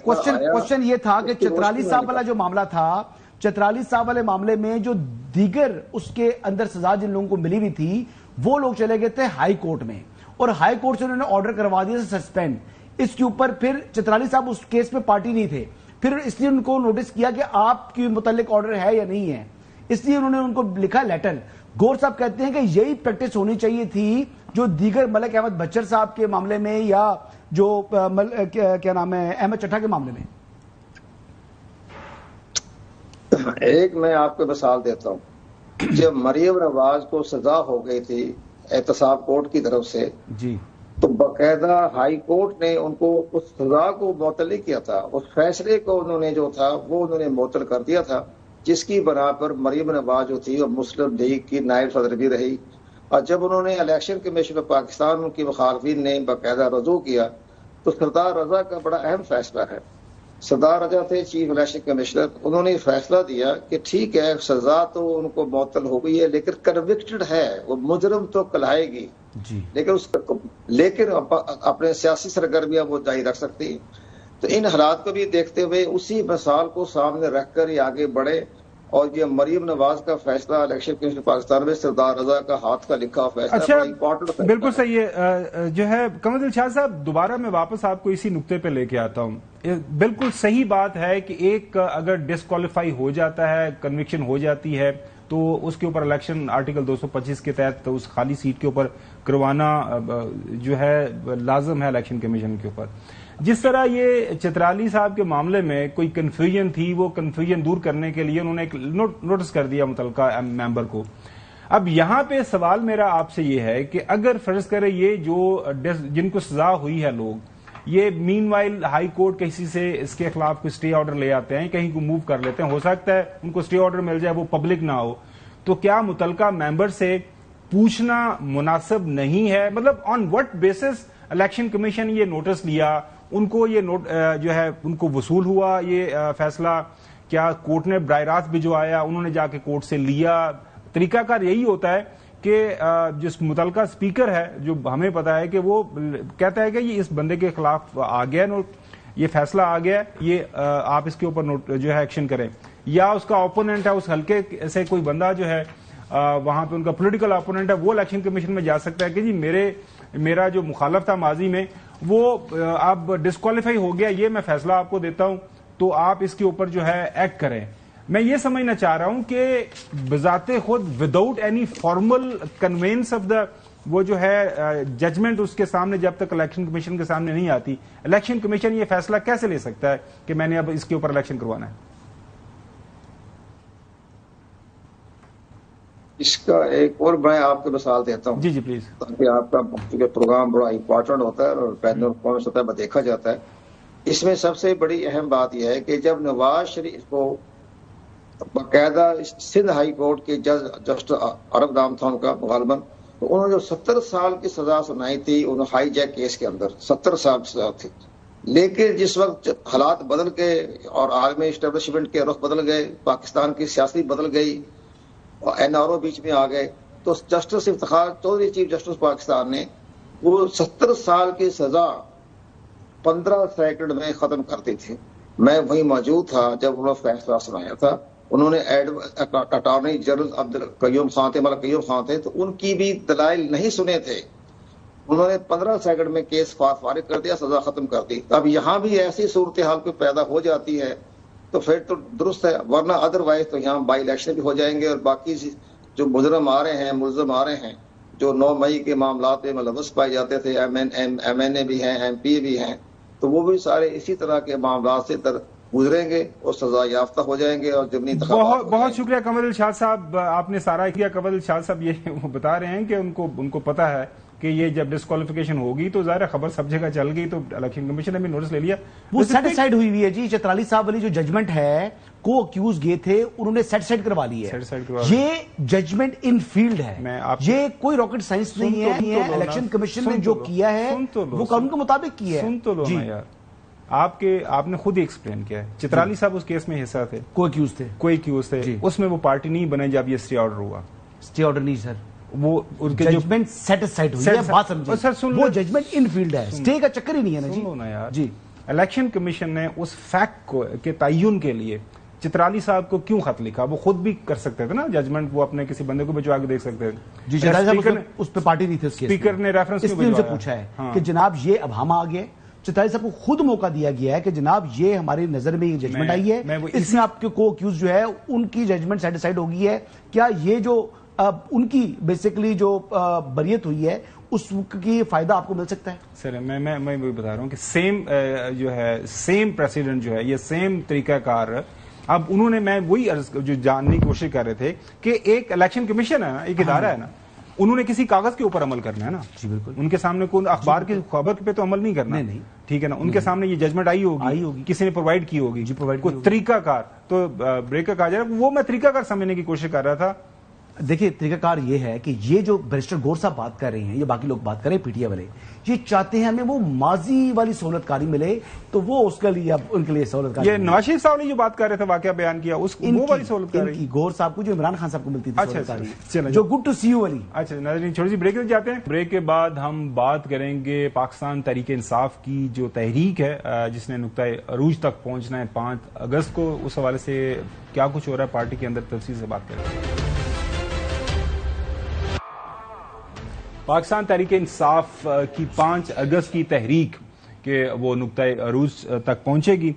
کوشچن یہ تھا کہ چترالی صاحب والا جو معاملہ تھا, چترالی صاحب والے معاملے میں جو دیگر اس کے اندر سزا جن لوگوں کو ملی ہوئی تھی وہ لوگ چلے گئے تھے ہائی کورٹ میں اور ہائی کورٹ سے انہوں نے آرڈر کروا دیا سسپینڈ. اس کے اوپر پھر چترالی صاحب اس کیس میں پارٹی نہیں تھے, پھر اس لیے ان کو نوٹس کیا کہ آپ کی متعلق آرڈر ہے یا نہیں ہے, اس لیے انہوں نے ان کو لکھا لیٹر. گور صاحب کہتے ہیں کہ یہی پریکٹس ہونی چاہیے تھی جو دیگر ملک احمد بچر صاحب کے معاملے میں یا جو کیا نام ہے احمد چٹھا کے معاملے میں. ایک میں آپ کو مثال دیتا ہوں. جب مریم نواز کو سزا ہو گئی تھی احتساب کورٹ کی طرف سے جی تو باقاعدہ ہائی کورٹ نے ان کو اس سزا کو معطل نہیں کیا تھا, اس فیصلے کو انہوں نے جو تھا وہ انہوں نے معطل کر دیا تھا, جس کی بنا پر مریم نواز جو تھی وہ مسلم لیگ کی نائب صدر بھی رہی. اور جب انہوں نے الیکشن کمیشن آف پاکستان کی مخالفین نے باقاعدہ رجوع کیا تو سردار رضا کا بڑا اہم فیصلہ ہے. سردار رضا تھے چیف الیکشن کمشنر, انہوں نے فیصلہ دیا کہ ٹھیک ہے سزا تو ان کو معطل ہو گئی ہے لیکن کنوکٹڈ ہے, وہ مجرم تو کہلائے گی جی, لیکن اپنے سیاسی سرگرمیاں وہ جاری رکھ سکتی. تو ان حالات کو بھی دیکھتے ہوئے اسی مثال کو سامنے رکھ کر یہ آگے بڑھے اور یہ مریم نواز کا فیصلہ الیکشن کمیشن پاکستان میں سردار رضا کا ہاتھ کا لکھا فیصلہ. اچھا بالکل صحیح ہے. جو ہے قمر دل شاہ صاحب, دوبارہ میں واپس آپ کو اسی نقطے پہ لے کے آتا ہوں. بالکل صحیح بات ہے کہ ایک اگر ڈسکوالیفائی ہو جاتا ہے, کنوکشن ہو جاتی ہے تو اس کے اوپر الیکشن آرٹیکل 225 کے تحت اس خالی سیٹ کے اوپر کروانا جو ہے لازم ہے الیکشن کمیشن کے اوپر. جس طرح یہ چترالی صاحب کے معاملے میں کوئی کنفیوژن تھی, وہ کنفیوژن دور کرنے کے لیے انہوں نے ایک نوٹس کر دیا متعلقہ ممبر کو. اب یہاں پہ سوال میرا آپ سے یہ ہے کہ اگر فرض کرے یہ جو جن کو سزا ہوئی ہے لوگ, یہ مین وائل ہائی کورٹ کسی سے اس کے خلاف کوئی اسٹے آرڈر لے آتے ہیں, کہیں کو موو کر لیتے ہیں, ہو سکتا ہے ان کو اسٹے آرڈر مل جائے, وہ پبلک نہ ہو, تو کیا متعلقہ ممبر سے پوچھنا مناسب نہیں ہے؟ مطلب on what basis election commission یہ نوٹس لیا, ان کو یہ جو ہے ان کو وصول ہوا یہ فیصلہ, کیا کورٹ نے براہ راست بھجوایا, انہوں نے جا کے کورٹ سے لیا؟ طریقہ کار یہی ہوتا ہے کہ جس متعلقہ اسپیکر ہے, جو ہمیں پتا ہے کہ وہ کہتا ہے کہ یہ اس بندے کے خلاف آ گیا, یہ فیصلہ آ گیا, یہ آپ اس کے اوپر جو ہے ایکشن کریں, یا اس کا اپوننٹ ہے اس حلقے سے کوئی بندہ جو ہے وہاں پہ ان کا پولیٹیکل اپوننٹ ہے, وہ الیکشن کمیشن میں جا سکتا ہے کہ جی میرے میرا جو مخالف تھا ماضی میں وہ اب ڈسکوالیفائی ہو گیا، یہ میں فیصلہ آپ کو دیتا ہوں، تو آپ اس کے اوپر جو ہے ایکٹ کریں. میں یہ سمجھنا چاہ رہا ہوں کہ بذات خود without any formal conveyance of the وہ جو ہے ججمنٹ اس کے سامنے جب تک الیکشن کمیشن کے سامنے نہیں آتی، الیکشن کمیشن یہ فیصلہ کیسے لے سکتا ہے کہ میں نے اب اس کے اوپر الیکشن کروانا ہے؟ اس کا ایک اور میں آپ کو مثال دیتا ہوں. جی جی پلیز. تاکہ آپ کا پروگرام بڑا امپورٹنٹ ہوتا ہے اور بین الاقوامی سطح پر دیکھا جاتا ہے. اس میں سب سے بڑی اہم بات یہ ہے کہ جب نواز شریف کو باقاعدہ سندھ ہائی کورٹ کے جج جسٹس عرب نام تھا ان کا غالباً، تو انہوں نے جو 70 سال کی سزا سنائی تھی انہوں ہائی جیک کیس کے اندر 70 سال کی سزا تھی. لیکن جس وقت حالات بدل گئے اور عالمی اسٹیبلشمنٹ کے رخ بدل گئے، پاکستان کی سیاسی بدل گئی اور NRO بیچ میں آ گئے، تو justice Iftikhar Chaudhry chief justice Pakistan نے وہ 70 سال کی سزا 15 سیکنڈ میں ختم کرتی تھی. میں وہیں موجود تھا جب انہوں نے فیصلہ سنایا تھا. انہوں نے اٹارنی جنرل عبدالقیوم خان تھے، ملک قیوم خان تھے، تو ان کی بھی دلائل نہیں سنے تھے. انہوں نے 15 سیکنڈ میں کیس فارغ کر دیا، سزا ختم کر دی. اب یہاں بھی ایسی صورتحال کو پیدا ہو جاتی ہے تو پھر تو درست ہے، ورنہ ادروائز تو یہاں بائی الیکشن بھی ہو جائیں گے اور باقی جو مجرم آ رہے ہیں، ملزم آ رہے ہیں، جو 9 مئی کے معاملات میں ملوث پائے جاتے تھے، MNA بھی ہیں، MP بھی ہیں، تو وہ بھی سارے اسی طرح کے معاملات سے گزریں گے اور سزا یافتہ ہو جائیں گے اور ضمنی انتخابات. بہت شکریہ قمر الشاد صاحب، آپ نے سارا کیا. قمر الشاد صاحب یہ بتا رہے ہیں کہ ان کو پتا ہے کہ یہ جب ڈسکوالیفیکیشن ہوگی تو ظاہر خبر سب جگہ چل گئی، تو الیکشن کمیشن نے بھی نوٹس لے لیا. وہ سیٹسفائیڈ ہوئی ہے جی. چترالی صاحب والی جو ججمنٹ ہے، کو اکیوز گئے تھے، انہوں نے سیٹسفائیڈ کروا لی ہے. یہ ججمنٹ ان فیلڈ ہے، یہ کوئی راکٹ سائنس نہیں ہے. الیکشن کمیشن نے جو کیا ہے وہ قانون کے مطابق کیا ہے. سن تو لو نا یار، آپ نے خود ہی ایکسپلین کیا ہے. چترالی صاحب اس کیس میں حصہ تھے، کوئی اکیوز تھے. اس میں وہ پارٹی نہیں بنے جب یہ اسٹے آرڈر ہوا. اسٹے آرڈر نہیں سر، وہ ججمنٹ سیٹسفائیڈ ہوئی ہے. بات سمجھیں، وہ ججمنٹ ان فیلڈ ہے، اسٹے کا چکر ہی نہیں ہے نا جی. الیکشن کمیشن نے اس فیکٹ کے تعین کے لیے چترالی صاحب کو کیوں خط لکھا؟ وہ خود بھی کر سکتے تھے نا ججمنٹ، وہ اپنے کسی بندے کو بھجوا کے دیکھ سکتے تھے. جی چترالی صاحب اس پہ پارٹی نہیں تھی، اسپیکر نے ریفرنس سے پوچھا ہے کہ جناب یہ اب ہم آ گئے. چترالی صاحب کو خود موقع دیا گیا ہے کہ جناب یہ ہماری نظر میں یہ ججمنٹ آئی ہے، اس میں آپ کے کو اکیوز جو ہے ان کی ججمنٹ سیٹسفائیڈ ہو گئی ہے. کیا یہ جو ان کی بیسیکلی جو بریت ہوئی ہے اس کی فائدہ آپ کو مل سکتا ہے؟ سر میں وہی بتا رہا ہوں کہ سیم جو ہے سیم پریسیڈنٹ جو ہے، یہ سیم طریقہ کار اب انہوں نے، میں وہی جو جاننے کی کوشش کر رہے تھے کہ ایک الیکشن کمیشن ہے نا، ایک ادارہ ہے نا، انہوں نے کسی کاغذ کے اوپر عمل کرنا ہے نا. جی بالکل. ان کے سامنے کوئی اخبار کی خبر پہ تو عمل نہیں کرنا. نہیں ٹھیک ہے نا. ان کے سامنے یہ ججمنٹ آئی ہوگی، کسی نے پرووائڈ کی ہوگی، کوئی طریقہ کار. تو بریک کہا جائے وہ میں طریقہ کار سمجھنے کی کوشش کر رہا تھا. دیکھیں طریقہ کار یہ ہے کہ یہ جو بیرسٹر گور صاحب بات کر رہے ہیں، یہ باقی لوگ بات کر رہے ہیں، PTI والے یہ چاہتے ہیں ہمیں وہ ماضی والی سہولت کاری ملے، تو وہ اس کے لیے اب ان کے لیے سہولت کاری. یہ نواز شریف صاحب نے جو بات کر رہے تھے، واقعہ بیان کیا، اس وہ والی سہولت کاری گور صاحب کو جو عمران خان صاحب کو ملتی تھی سہولت کاری، جو گڈ ٹو سی یو والی. اچھا ناظرین، چھوٹی سی بریک میں جاتے ہیں. بریک کے بعد ہم بات کریں گے پاکستان تحریک انصاف کی جو تحریک ہے جس نے نقطۂ عروج تک پہنچنا ہے 5 اگست کو. اس حوالے سے کیا کچھ ہو رہا ہے پارٹی کے اندر، تفصیل سے بات کریں گے. پاکستان تحریک انصاف کی 5 اگست کی تحریک کہ وہ نقطۂ عروج تک پہنچے گی.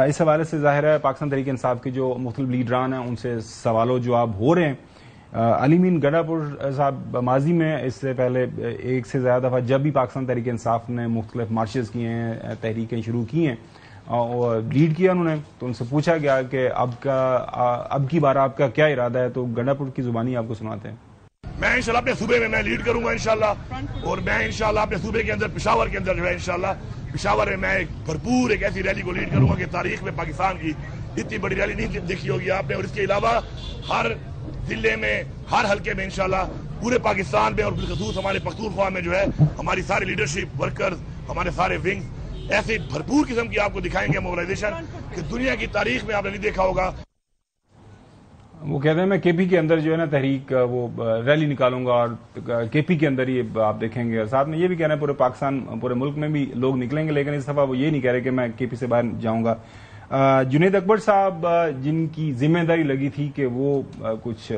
اس حوالے سے ظاہر ہے پاکستان تحریک انصاف کے جو مختلف لیڈران ہیں ان سے سوال و جواب ہو رہے ہیں. علی امین گنڈا پور صاحب ماضی میں اس سے پہلے ایک سے زیادہ دفعہ جب بھی پاکستان تحریک انصاف نے مختلف مارچز کیے ہیں، تحریکیں شروع کی ہیں اور لیڈ کیا انہوں نے، تو ان سے پوچھا گیا کہ اب کی بار آپ کا کیا ارادہ ہے. تو گنڈا پور کی زبانی آپ کو سناتے ہیں. میں انشاءاللہ اپنے صوبے میں لیڈ کروں گا انشاءاللہ، اور میں انشاءاللہ اپنے صوبے کے اندر پشاور کے اندر جو ہے انشاءاللہ پشاور میں ایک بھرپور ایک ایسی ریلی کو لیڈ کروں گا کہ تاریخ میں پاکستان کی اتنی بڑی ریلی نہیں دیکھی ہوگی آپ نے. اور اس کے علاوہ ہر ضلع میں، ہر حلقے میں انشاءاللہ پورے پاکستان میں اور بالخصوص ہمارے پختونخوا میں جو ہے ہماری ساری لیڈرشپ ورکرز، ہمارے سارے ونگز ایسی بھرپور قسم کی آپ کو دکھائیں گے موبلائزیشن کہ دنیا کی تاریخ میں آپ نے نہیں دیکھا ہوگا. وہ کہتے ہیں میں KP کے اندر جو ہے نا تحریک وہ ریلی نکالوں گا اور KP کے اندر یہ آپ دیکھیں گے. اور ساتھ میں یہ بھی کہہ رہے ہیں پورے پاکستان پورے ملک میں بھی لوگ نکلیں گے، لیکن اس دفعہ وہ یہ نہیں کہہ رہے کہ میں KP سے باہر جاؤں گا. جنید اکبر صاحب جن کی ذمہ داری لگی تھی کہ وہ کچھ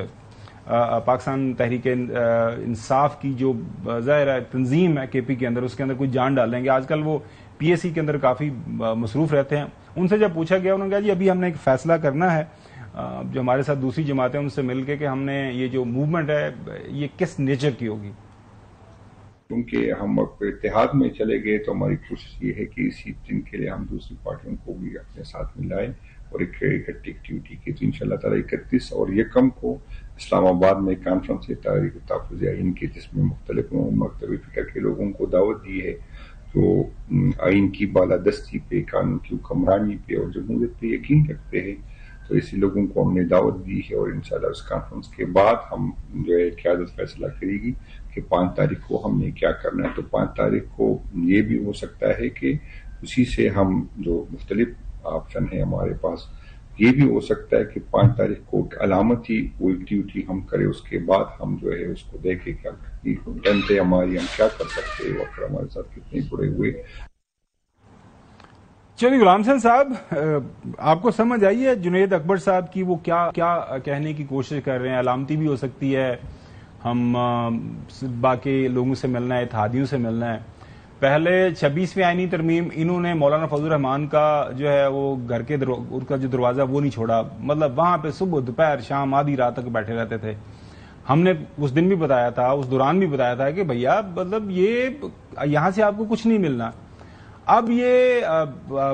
پاکستان تحریک انصاف کی جو ظاہر ہے تنظیم ہے کے پی کے اندر، اس کے اندر کوئی جان ڈالیں گے. آج کل وہ پی ایس سی کے اندر کافی مصروف رہتے ہیں. ان سے جب پوچھا گیا انہوں نے کہا جی ابھی ہم نے ایک فیصلہ کرنا ہے جو ہمارے ساتھ دوسری جماعتیں ان سے مل کے کہ ہم نے یہ جو موومنٹ ہے یہ کس نیچر کی ہوگی. کیونکہ ہم اتحاد میں چلے گئے تو ہماری کوشش یہ ہے کہ اسی دن کے لیے ہم دوسری پارٹیوں کو بھی اپنے ساتھ ملائیں اور ایک اکٹھی ایکٹیویٹی کی. تو انشاءاللہ تعالیٰ 31 اور 1 کو اسلام آباد میں کانفرنس تحریک تحفظ آئین کی، جس میں مختلف مکتبی فکر کے لوگوں کو دعوت دی ہے. تو آئین کی بالادستی پہ، قانون کی حکمرانی پہ اور جمہوریت پہ یقین رکھتے ہیں، تو ایسے لوگوں کو ہم نے دعوت دی ہے. اور انشاءاللہ اس کانفرنس کے بعد ہم جو ہے قیادت فیصلہ کرے گی کہ 5 تاریخ کو ہم نے کیا کرنا ہے. تو 5 تاریخ کو یہ بھی ہو سکتا ہے کہ اسی سے ہم جو مختلف آپشن ہیں ہمارے پاس، یہ بھی ہو سکتا ہے کہ 5 تاریخ کو علامتی وہ ایکٹیویٹی ہم کریں، اس کے بعد ہم جو ہے اس کو دیکھیں کہ جنتے ہماری ہم کیا کر سکتے ہیں، وقت ہمارے ساتھ کتنے جڑے ہوئے. چلیے غلام حسین صاحب، آپ کو سمجھ آئی ہے جنید اکبر صاحب کی وہ کیا کہنے کی کوشش کر رہے ہیں؟ علامتی بھی ہو سکتی ہے، ہم باقی لوگوں سے ملنا ہے، اتحادیوں سے ملنا ہے. پہلے 26ویں آئینی ترمیم انہوں نے مولانا فضل الرحمان کا جو ہے وہ گھر کے ان کا جو دروازہ وہ نہیں چھوڑا، مطلب وہاں پہ صبح دوپہر شام آدھی رات تک بیٹھے رہتے تھے. ہم نے اس دن بھی بتایا تھا، اس دوران بھی بتایا تھا کہ بھیا مطلب یہ یہاں سے آپ کو کچھ نہیں ملنا. اب یہ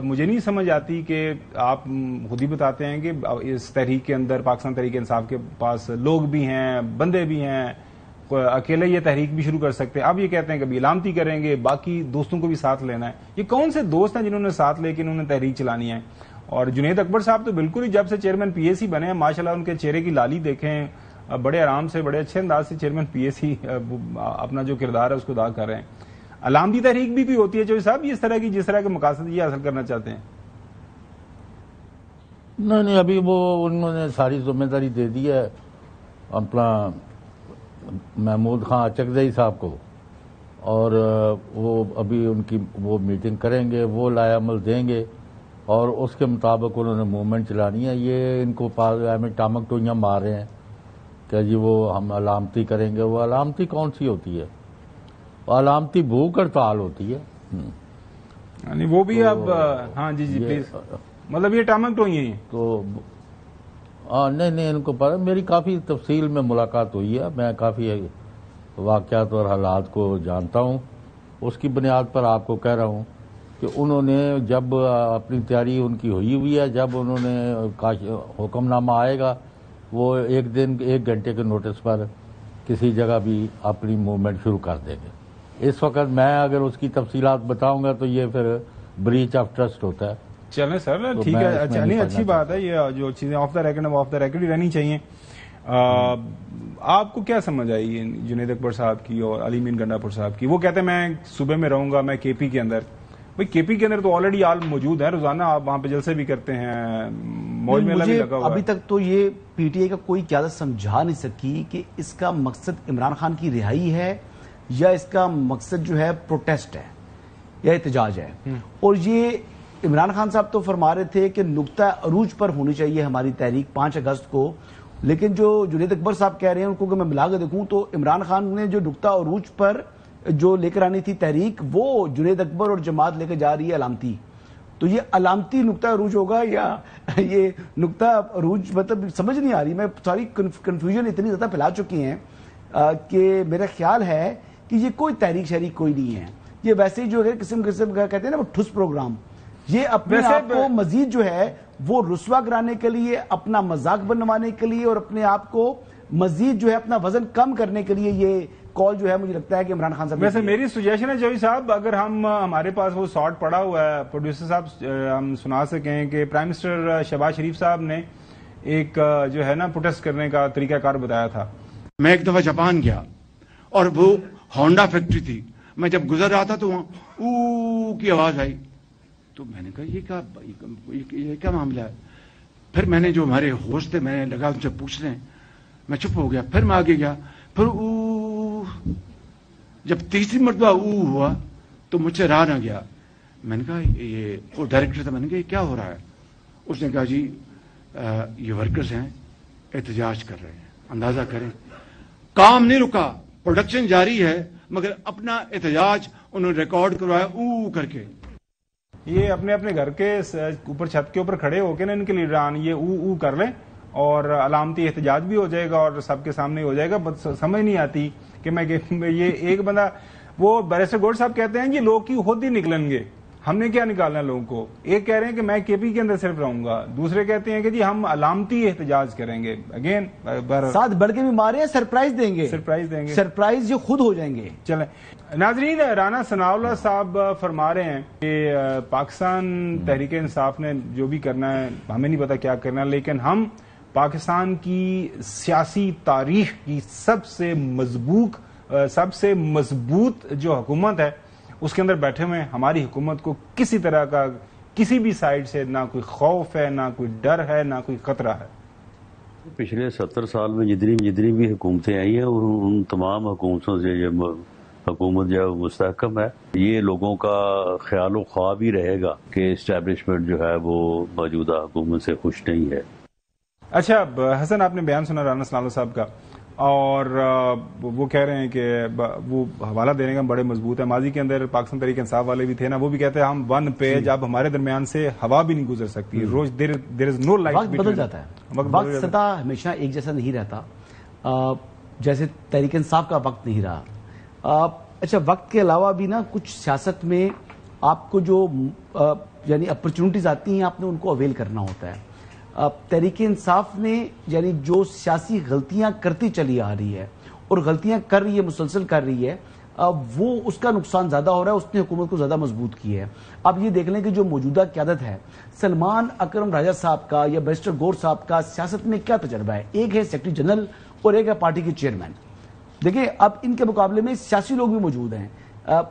مجھے نہیں سمجھ آتی کہ آپ خود ہی بتاتے ہیں کہ اس تحریک کے اندر، پاکستان تحریک انصاف کے پاس لوگ بھی ہیں، بندے بھی ہیں، اکیلے یہ تحریک بھی شروع کر سکتے ہیں. اب یہ کہتے ہیں کہ ابھی علامتی کریں گے، باقی دوستوں کو بھی ساتھ لینا ہے. یہ کون سے دوست ہیں جنہوں نے ساتھ لے کے انہوں نے تحریک چلانی ہے؟ اور جنید اکبر صاحب تو بالکل ہی جب سے چیئرمین پی اے سی بنے ہیں، ماشاءاللہ ان کے چہرے کی لالی دیکھیں، بڑے آرام سے بڑے اچھے انداز سے چیئرمین پی اے سی اپنا جو کردار ہے اس کو ادا کر رہے ہیں. علامتی تحریک بھی کوئی ہوتی ہے چوہدری صاحب اس طرح کی جس طرح کے مقاصد یہ حاصل کرنا چاہتے ہیں؟ نہیں، ابھی وہ انہوں نے ساری ذمہ داری دے دی ہے اپنا محمود خان اچکزئی صاحب کو، اور وہ ابھی ان کی وہ میٹنگ کریں گے، وہ لائے عمل دیں گے اور اس کے مطابق انہوں نے موومنٹ چلانی ہے. یہ ان کو ٹامک ٹوئیاں مار رہے ہیں کہ جی وہ ہم علامتی کریں گے. وہ علامتی کون سی ہوتی ہے؟ علامتی بھوک ہڑتال ہوتی ہے. یعنی وہ بھی اب ہاں جی پلیز، مطلب یہ ٹامک ٹوئیاں ہیں تو نہیں ان کو پتا. میری کافی تفصیل میں ملاقات ہوئی ہے، میں کافی واقعات اور حالات کو جانتا ہوں. اس کی بنیاد پر آپ کو کہہ رہا ہوں کہ انہوں نے جب اپنی تیاری ان کی ہوئی ہے، جب انہوں نے حکم نامہ آئے گا وہ 1 گھنٹے کے نوٹس پر کسی جگہ بھی اپنی موومنٹ شروع کر دیں گے. اس وقت میں اگر اس کی تفصیلات بتاؤں گا تو یہ پھر بریچ آف ٹرسٹ ہوتا ہے. چلیں سر ٹھیک ہے، اچھی بات ہے. یہ جو چیزیں آف دا ریکارڈ ہی رہنی چاہیے. آپ کو کیا سمجھ آئی جنید اکبر صاحب کی اور علی مین گنڈاپور صاحب کی؟ وہ کہتے ہیں میں صوبے میں رہوں گا، میں کے پی کے اندر. بھائی کے پی کے اندر تو آلریڈی آل موجود ہیں، روزانہ آپ وہاں پہ جلسے بھی کرتے ہیں، موج میلہ بھی لگا ہوا ہے. ابھی تک تو یہ پی ٹی آئی کا کوئی قیادت سمجھا نہیں سکی کہ اس کا مقصد عمران خان کی رہائی ہے یا اس کا مقصد جو ہے پروٹیسٹ ہے یا احتجاج ہے. اور یہ عمران خان صاحب تو فرما رہے تھے کہ نقطہ عروج پر ہونی چاہیے ہماری تحریک 5 اگست کو، لیکن جو جنید اکبر صاحب کہہ رہے ہیں ان کو میں ملا کے دیکھوں تو عمران خان نے جو نقطہ عروج پر جو لے کر آنی تھی تحریک، وہ جنید اکبر اور جماعت لے کے جا رہی ہے علامتی. تو یہ علامتی نقطہ عروج ہوگا یا یہ نقطہ عروج، مطلب سمجھ نہیں آ رہی. میں ساری کنفیوژن اتنی زیادہ پھیلا چکی ہیں کہ میرا خیال ہے کہ یہ کوئی تحریک شہریک کوئی نہیں ہے. یہ ویسے ہی جو ہے قسم کا کہتے ہیں نا وہ ٹھس پروگرام، یہ اپنے آپ کو مزید جو ہے وہ رسوا کرانے کے لیے، اپنا مذاق بنوانے کے لیے اور اپنے آپ کو مزید جو ہے اپنا وزن کم کرنے کے لیے یہ کال جو ہے مجھے لگتا ہے کہ عمران خان صاحب. ویسے میری سجیشن ہے جوئی صاحب، اگر ہمارے پاس وہ سارٹ پڑا ہوا ہے، پروڈیوسر صاحب ہم سنا سکیں کہ پرائم منسٹر شہباز شریف صاحب نے ایک جو ہے نا پروٹیسٹ کرنے کا طریقہ کار بتایا تھا. میں ایک دفعہ جاپان گیا اور وہ ہونڈا فیکٹری تھی، میں جب گزر رہا تھا تو وہاں او کی آواز آئی، تو میں نے کہا یہ کیا معاملہ ہے. پھر میں نے جو ہمارے ہوسٹ تھے میں نے لگا ان سے پوچھ رہے ہیں، میں چپ ہو گیا. پھر میں آگے گیا، پھر او، جب تیسری مرتبہ او ہوا تو مجھ سے رہا نہ گیا. میں نے کہا یہ وہ ڈائریکٹر تھا، میں نے کہا یہ کیا ہو رہا ہے. اس نے کہا جی یہ ورکرز ہیں احتجاج کر رہے ہیں. اندازہ کریں. کام نہیں رکا, پروڈکشن جاری ہے, مگر اپنا احتجاج انہوں نے ریکارڈ کروایا او کر کے. یہ اپنے اپنے گھر کے اوپر چھت کے اوپر کھڑے ہو کے نا ان کے لیڈران یہ او کر لیں اور علامتی احتجاج بھی ہو جائے گا اور سب کے سامنے ہو جائے گا. سمجھ نہیں آتی کہ میں یہ ایک بندہ, وہ بیرسٹر گوڈ صاحب کہتے ہیں یہ لوگ کی خود ہی نکلیں گے, ہم نے کیا نکالنا لوگوں کو. ایک کہہ رہے ہیں کہ میں کے پی کے اندر صرف رہوں گا, دوسرے کہتے ہیں کہ جی ہم علامتی احتجاج کریں گے. اگین ساتھ بڑھ کے بھی مارے ہیں, سرپرائز دیں گے, سرپرائز یہ خود ہو جائیں گے. چلیں ناظرین, رانا ثناء اللہ صاحب فرما رہے ہیں کہ پاکستان تحریک انصاف نے جو بھی کرنا ہے, ہمیں نہیں پتا کیا کرنا, لیکن ہم پاکستان کی سیاسی تاریخ کی سب سے مضبوط جو حکومت ہے اس کے اندر بیٹھے ہوئے ہیں. ہماری حکومت کو کسی طرح کا کسی بھی سائڈ سے نہ کوئی خوف ہے, نہ کوئی ڈر ہے, نہ کوئی خطرہ ہے. پچھلے 70 سال میں جتنی بھی حکومتیں آئی ہیں ان تمام حکومتوں سے یہ حکومت جو مستحکم ہے, یہ لوگوں کا خیال و خواب ہی رہے گا کہ اسٹیبلشمنٹ جو ہے وہ موجودہ حکومت سے خوش نہیں ہے. اچھا حسن, آپ نے بیان سنا رانا ثناء اللہ صاحب کا, اور وہ کہہ رہے ہیں کہ وہ حوالہ دینے کا بڑے مضبوط ہے. ماضی کے اندر پاکستان تحریک انصاف والے بھی تھے نا, وہ بھی کہتے ہیں ہم 1 پیج اب ہمارے درمیان سے ہوا بھی نہیں گزر سکتی, روز دیر از نو لائٹ. وقت بدل جاتا ہے, وقت سطح ہمیشہ ایک جیسا نہیں رہتا, جیسے تحریک انصاف کا وقت نہیں رہا. اچھا, وقت کے علاوہ بھی نا کچھ سیاست میں آپ کو جو یعنی اپرچونٹیز آتی ہیں آپ نے ان کو اویل کرنا ہوتا ہے. تحریک انصاف نے یعنی جو سیاسی غلطیاں کرتی چلی آ رہی ہے اور غلطیاں کر رہی ہے, مسلسل کر رہی ہے, وہ اس کا نقصان زیادہ ہو رہا ہے, اس نے حکومت کو زیادہ مضبوط کی ہے. اب یہ دیکھ لیں کہ جو موجودہ قیادت ہے, سلمان اکرم راجہ صاحب کا یا بیرسٹر گور صاحب کا سیاست میں کیا تجربہ ہے. ایک ہے سیکرٹری جنرل اور ایک ہے پارٹی کے چیئرمین. دیکھیں اب ان کے مقابلے میں سیاسی لوگ بھی موجود ہیں.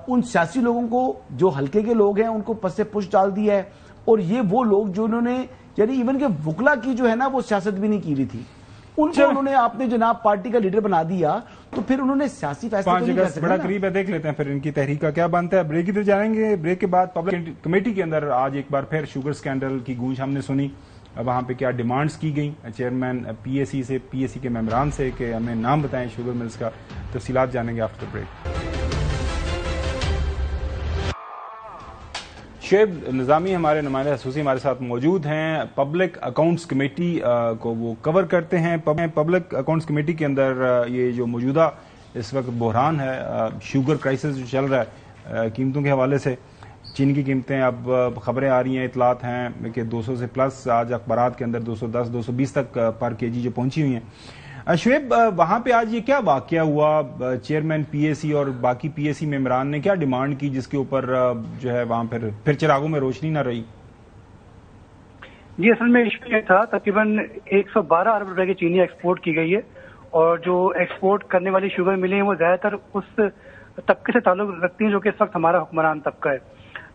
ان سیاسی لوگوں کو جو ہلکے کے لوگ ہیں ان کو پس سے پش ڈال دیا ہے, اور یہ وہ لوگ جو انہوں نے یعنی ایون کہ وکلا کی جو ہے نا وہ سیاست بھی نہیں کی رہی تھی, ان کو انہوں نے آپ نے جناب پارٹی کا لیڈر بنا دیا, تو پھر انہوں نے سیاسی فیصلہ تو نہیں کر سکتے. بڑا قریب ہے, دیکھ لیتے ہیں پھر ان کی تحریک کا کیا بنتا ہے. بریک کی طرف جائیں گے. بریک کے بعد پبلک کمیٹی کے اندر آج ایک بار پھر شوگر سکینڈل کی گونج ہم نے سنی. وہاں پہ کیا ڈیمانڈز کی گئیں چیئرمین پی ایس سی کے ممبران سے کہ ہمیں نام بتائیں شوگر ملز کا. تفصیلات جانیں گے آفٹر بریک. شعیب نظامی ہمارے نمائندہ خصوصی ہمارے ساتھ موجود ہیں. پبلک اکاؤنٹس کمیٹی کو وہ کور کرتے ہیں. پبلک اکاؤنٹس کمیٹی کے اندر یہ جو موجودہ اس وقت بحران ہے, شوگر کرائسس جو چل رہا ہے قیمتوں کے حوالے سے, چینی کی قیمتیں اب خبریں آ رہی ہیں, اطلاعات ہیں کہ 200 سے پلس آج اخبارات کے اندر 210 220 تک پر کے جی جو پہنچی ہوئی ہیں. شعیب, وہاں پہ آج یہ کیا واقعہ ہوا؟ چیئرمین پی اے سی اور باقی پی اے سی ممبران نے کیا ڈیمانڈ کی جس کے اوپر جو ہے وہاں پھر چراغوں میں روشنی نہ رہی؟ جی, اصل میں ایشو یہ تھا, تقریباً 112 ارب روپے کی چینی ایکسپورٹ کی گئی ہے, اور جو ایکسپورٹ کرنے والی شوگر ملیں ہیں وہ زیادہ تر اس طبقے سے تعلق رکھتی ہیں جو کہ اس وقت ہمارا حکمران طبقہ ہے,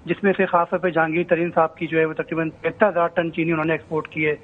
جس میں سے خاص طور پہ جہانگیر ترین صاحب کی جو ہے وہ تقریباً 73,000 ٹن چینی انہوں نے ایکسپورٹ کی ہے.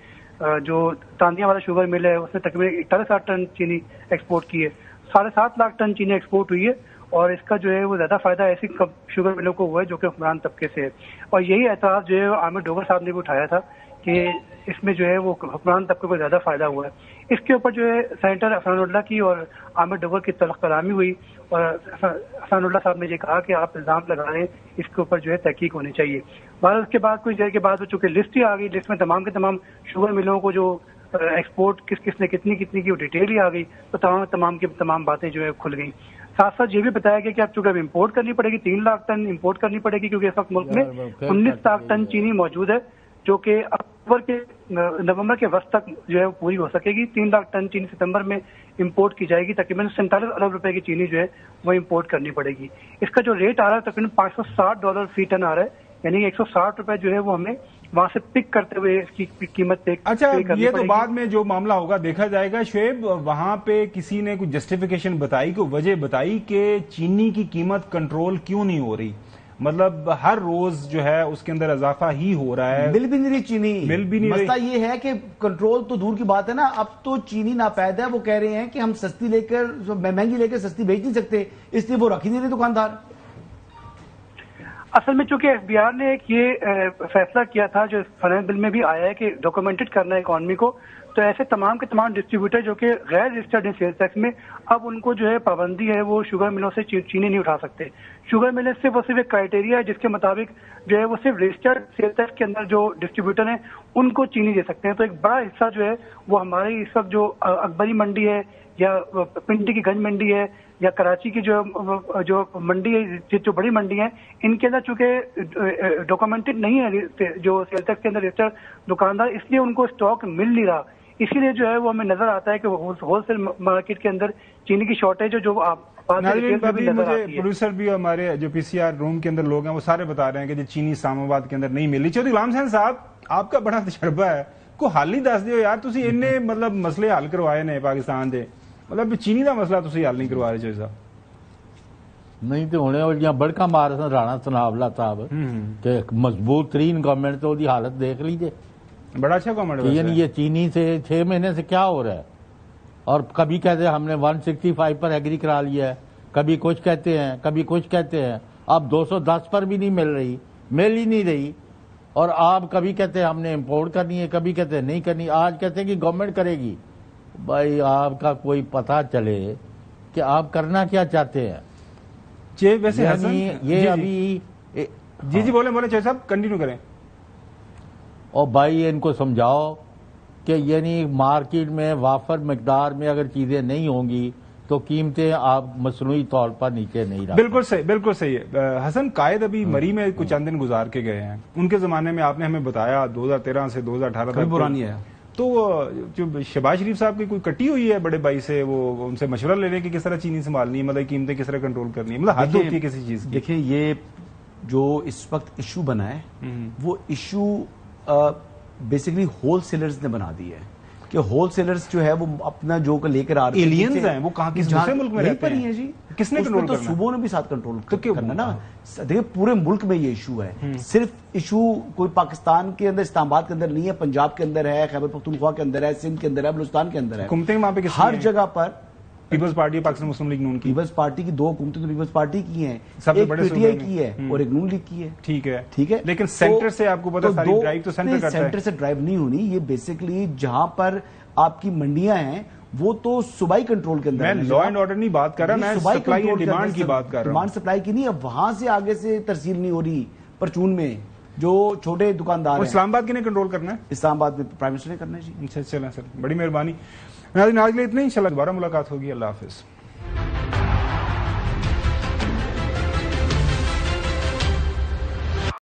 جو تاندیا والا شوگر مل ہے اس نے تقریباً 41,000 ٹن چینی ایکسپورٹ کی ہے. 7.5 لاکھ ٹن چینی ایکسپورٹ ہوئی ہے, اور اس کا جو ہے وہ زیادہ فائدہ ایسی شوگر ملوں کو ہوا ہے جو کہ حکمران طبقے سے ہے. اور یہی اعتراض جو ہے عامر ڈوگر صاحب نے بھی اٹھایا تھا کہ اس میں جو ہے وہ حکمران طبقے کو زیادہ فائدہ ہوا ہے. اس کے اوپر جو ہے سینیٹر عفان اللہ کی اور عامر ڈوگر کی تلخ کلامی ہوئی, اور عفان اللہ صاحب نے یہ کہا کہ آپ الزام لگا رہے ہیں, اس کے اوپر جو ہے تحقیق ہونی چاہیے. بہرحال اس کے بعد کچھ دیر کے بعد چونکہ لسٹ ہی آ گئی, لسٹ میں تمام کے تمام شوگر ملوں کو جو ایکسپورٹ کس نے کتنی کی وہ ڈیٹیل ہی آ گئی, تو تمام کی تمام باتیں جو ہے کھل گئیں. ساتھ ساتھ یہ بھی بتایا گیا کہ اب چونکہ اب امپورٹ کرنی پڑے گی, 3 لاکھ ٹن امپورٹ کرنی پڑے گی, کیونکہ اس وقت ملک میں 19 لاکھ ٹن چینی موجود ہے جو کہ نومبر کے وسط تک جو ہے پوری ہو سکے گی. 3 لاکھ ٹن چینی ستمبر میں امپورٹ کی جائے گی. تقریباً 47 ارب روپے کی چینی جو ہے وہ امپورٹ کرنی پڑے گی. اس کا جو ریٹ آ رہا ہے تقریباً $560 فی ٹن آ رہا ہے, یعنی 160 روپے جو ہے وہ ہمیں وہاں سے پک کرتے ہوئے اس کی قیمت پے. اچھا, یہ تو بعد میں جو معاملہ ہوگا دیکھا جائے گا. شعیب, وہاں پہ کسی نے کوئی جسٹیفیکیشن بتائی, کوئی وجہ بتائی کہ چینی کی قیمت کنٹرول کیوں نہیں ہو رہی؟ مطلب ہر روز جو ہے اس کے اندر اضافہ ہی ہو رہا ہے. مل بھی نہیں رہی چینی, مل بھی نہیں رہی. مسئلہ یہ ہے کہ کنٹرول تو دور کی بات ہے نا, اب تو چینی ناپید ہے. وہ کہہ رہے ہیں کہ ہم سستی لے کر مہنگی لے کر سستی بیچ نہیں سکتے, اس لیے وہ رکھ ہی نہیں رہے دکاندار. اصل میں چونکہ ایف بی آر نے ایک یہ فیصلہ کیا تھا جو فائنانس بل میں بھی آیا ہے کہ ڈاکومنٹڈ کرنا ہے اکانومی کو, تو ایسے تمام کے تمام ڈسٹریبیوٹر جو کہ غیر رجسٹرڈ ہیں سیلز ٹیکس میں، اب ان کو جو ہے پابندی ہے، وہ شوگر ملوں سے چینی نہیں اٹھا سکتے. شوگر ملیں سے وہ صرف ایک کرائٹیریا ہے جس کے مطابق جو ہے وہ صرف رجسٹرڈ سیلز ٹیکس کے اندر جو ڈسٹریبیوٹر ہیں ان کو چینی دے سکتے ہیں. تو ایک بڑا حصہ جو ہے وہ ہماری اس وقت جو اکبری منڈی ہے یا پنڈی کی گنج منڈی ہے یا کراچی کی جو منڈی ہے، جو بڑی منڈی ہیں، ان کے اندر چونکہ ڈاکومنٹڈ نہیں ہے جو سیل ٹیکس کے اندر رجسٹرڈ دکاندار، اس لیے ان کو اسٹاک مل نہیں رہا. اسی لیے جو ہے وہ ہمیں نظر آتا ہے کہ ہول سیل مارکیٹ کے اندر چینی کی شارٹیج جو مجھے پروڈیوسر بھی ہمارے جو پی سی آر روم کے اندر لوگ ہیں وہ سارے بتا رہے ہیں کہ جو چینی اسلام آباد کے اندر نہیں مل رہی. چودھری غلام حسین صاحب، آپ کا بڑا تجربہ ہے، کو حل ہی دس دیو یار، تسی اننے مطلب مسئلے حل کروائے نے پاکستان دے، مطلب چینی دا مسئلہ تسی حل نہیں کروا رہے چودھری صاحب. نہیں تو ہونے بڑکا مار سن رانا سنابلا صاحب کہ مضبوط ترین گورنمنٹ تو دی حالت دیکھ لیجیے. بڑا اچھا گورنمنٹ، یعنی یہ چینی سے 6 مہینے سے کیا ہو رہا ہے، اور کبھی کہتے ہیں ہم نے 165 پر ایگری کرا لیا ہے، کبھی کچھ کہتے ہیں کبھی کچھ کہتے ہیں. اب 210 پر بھی نہیں مل رہی، مل ہی نہیں رہی، اور آپ کبھی کہتے ہیں ہم نے امپورٹ کرنی ہے، کبھی کہتے ہیں نہیں کرنی، آج کہتے ہیں کہ گورنمنٹ کرے گی. بھائی آپ کا کوئی پتہ چلے کہ آپ کرنا کیا چاہتے ہیں. ویسے یہ ابھی جی بولیں چودھری صاحب کنٹینیو کریں. اور بھائی ان کو سمجھاؤ کہ یعنی مارکیٹ میں وافر مقدار میں اگر چیزیں نہیں ہوں گی تو قیمتیں آپ مصنوعی طور پر نیچے نہیں رکھ. بالکل صحیح ہے. حسن قائد ابھی مری میں کچھ چند دن گزار کے گئے ہیں، ان کے زمانے میں آپ نے ہمیں بتایا 2013 سے 2018 تک پرانی ہے، تو جو شہباز شریف صاحب کی کوئی کٹی ہوئی ہے بڑے بھائی سے، وہ ان سے مشورہ لے رہے کہ کس طرح چینی سنبھالنی ہے، مطلب قیمتیں کس طرح کنٹرول کرنی ہے، مطلب حد ہوتی ہے کسی چیز کی. دیکھیں یہ جو اس وقت ایشو بنا ہے وہ ایشو بیسیکلی ہول سیلرز نے بنا دی ہے کہ ہول سیلرز جو ہے وہ اپنا جو لے کر آ رہے ہیں، ایلینز ہیں، وہ کہاں کس دوسرے ملک میں رہتے ہیں جی، کس نے کنٹرول کرنا؟ تو صوبوں نے بھی ساتھ کنٹرول کرنا نا. دیکھیں پورے ملک میں یہ ایشو ہے، صرف ایشو کوئی پاکستان کے اندر اسلام آباد کے اندر نہیں ہے، پنجاب کے اندر ہے، خیبر پختونخوا کے اندر ہے، سندھ کے اندر ہے، بلوچستان کے اندر ہے، حکومتیں وہاں پہ ہر جگہ پر. پیپلز پارٹی پاکستان مسلم لیگ نون کی، پیپلز پارٹی کی 2 حکومتیں تو پیپلز پارٹی کی ہیں، ایک پی ٹی آئی کی ہے اور ایک نون لیگ کی ہے. ٹھیک ہے، لیکن سینٹر سے آپ کو پتا ساری ڈرائیو تو سینٹر کرتا ہے. سینٹر سے ڈرائیو نہیں ہونی، یہ بیسیکلی جہاں پر آپ کی منڈیاں ہیں وہ تو صوبائی کنٹرول کے اندر. میں لا اینڈ آرڈر نہیں بات کر رہا، میں سپلائی اینڈ ڈیمانڈ کی بات کر رہا ہوں. ڈیمانڈ سپلائی کی نہیں ہے، وہاں سے آگے سے ترسیل نہیں ہو رہی. پرچون میں جو چھوٹے دکاندار ہیں، اسلام آباد کی نے کنٹرول کرنا ہے، اسلام آباد میں پرائم منسٹر نے کرنا ہے. جی اچھا چلیں سر، بڑی مہربانی. ناظرین آج کے لیے اتنا ہی، انشاءاللہ دوبارہ ملاقات ہوگی. اللہ حافظ.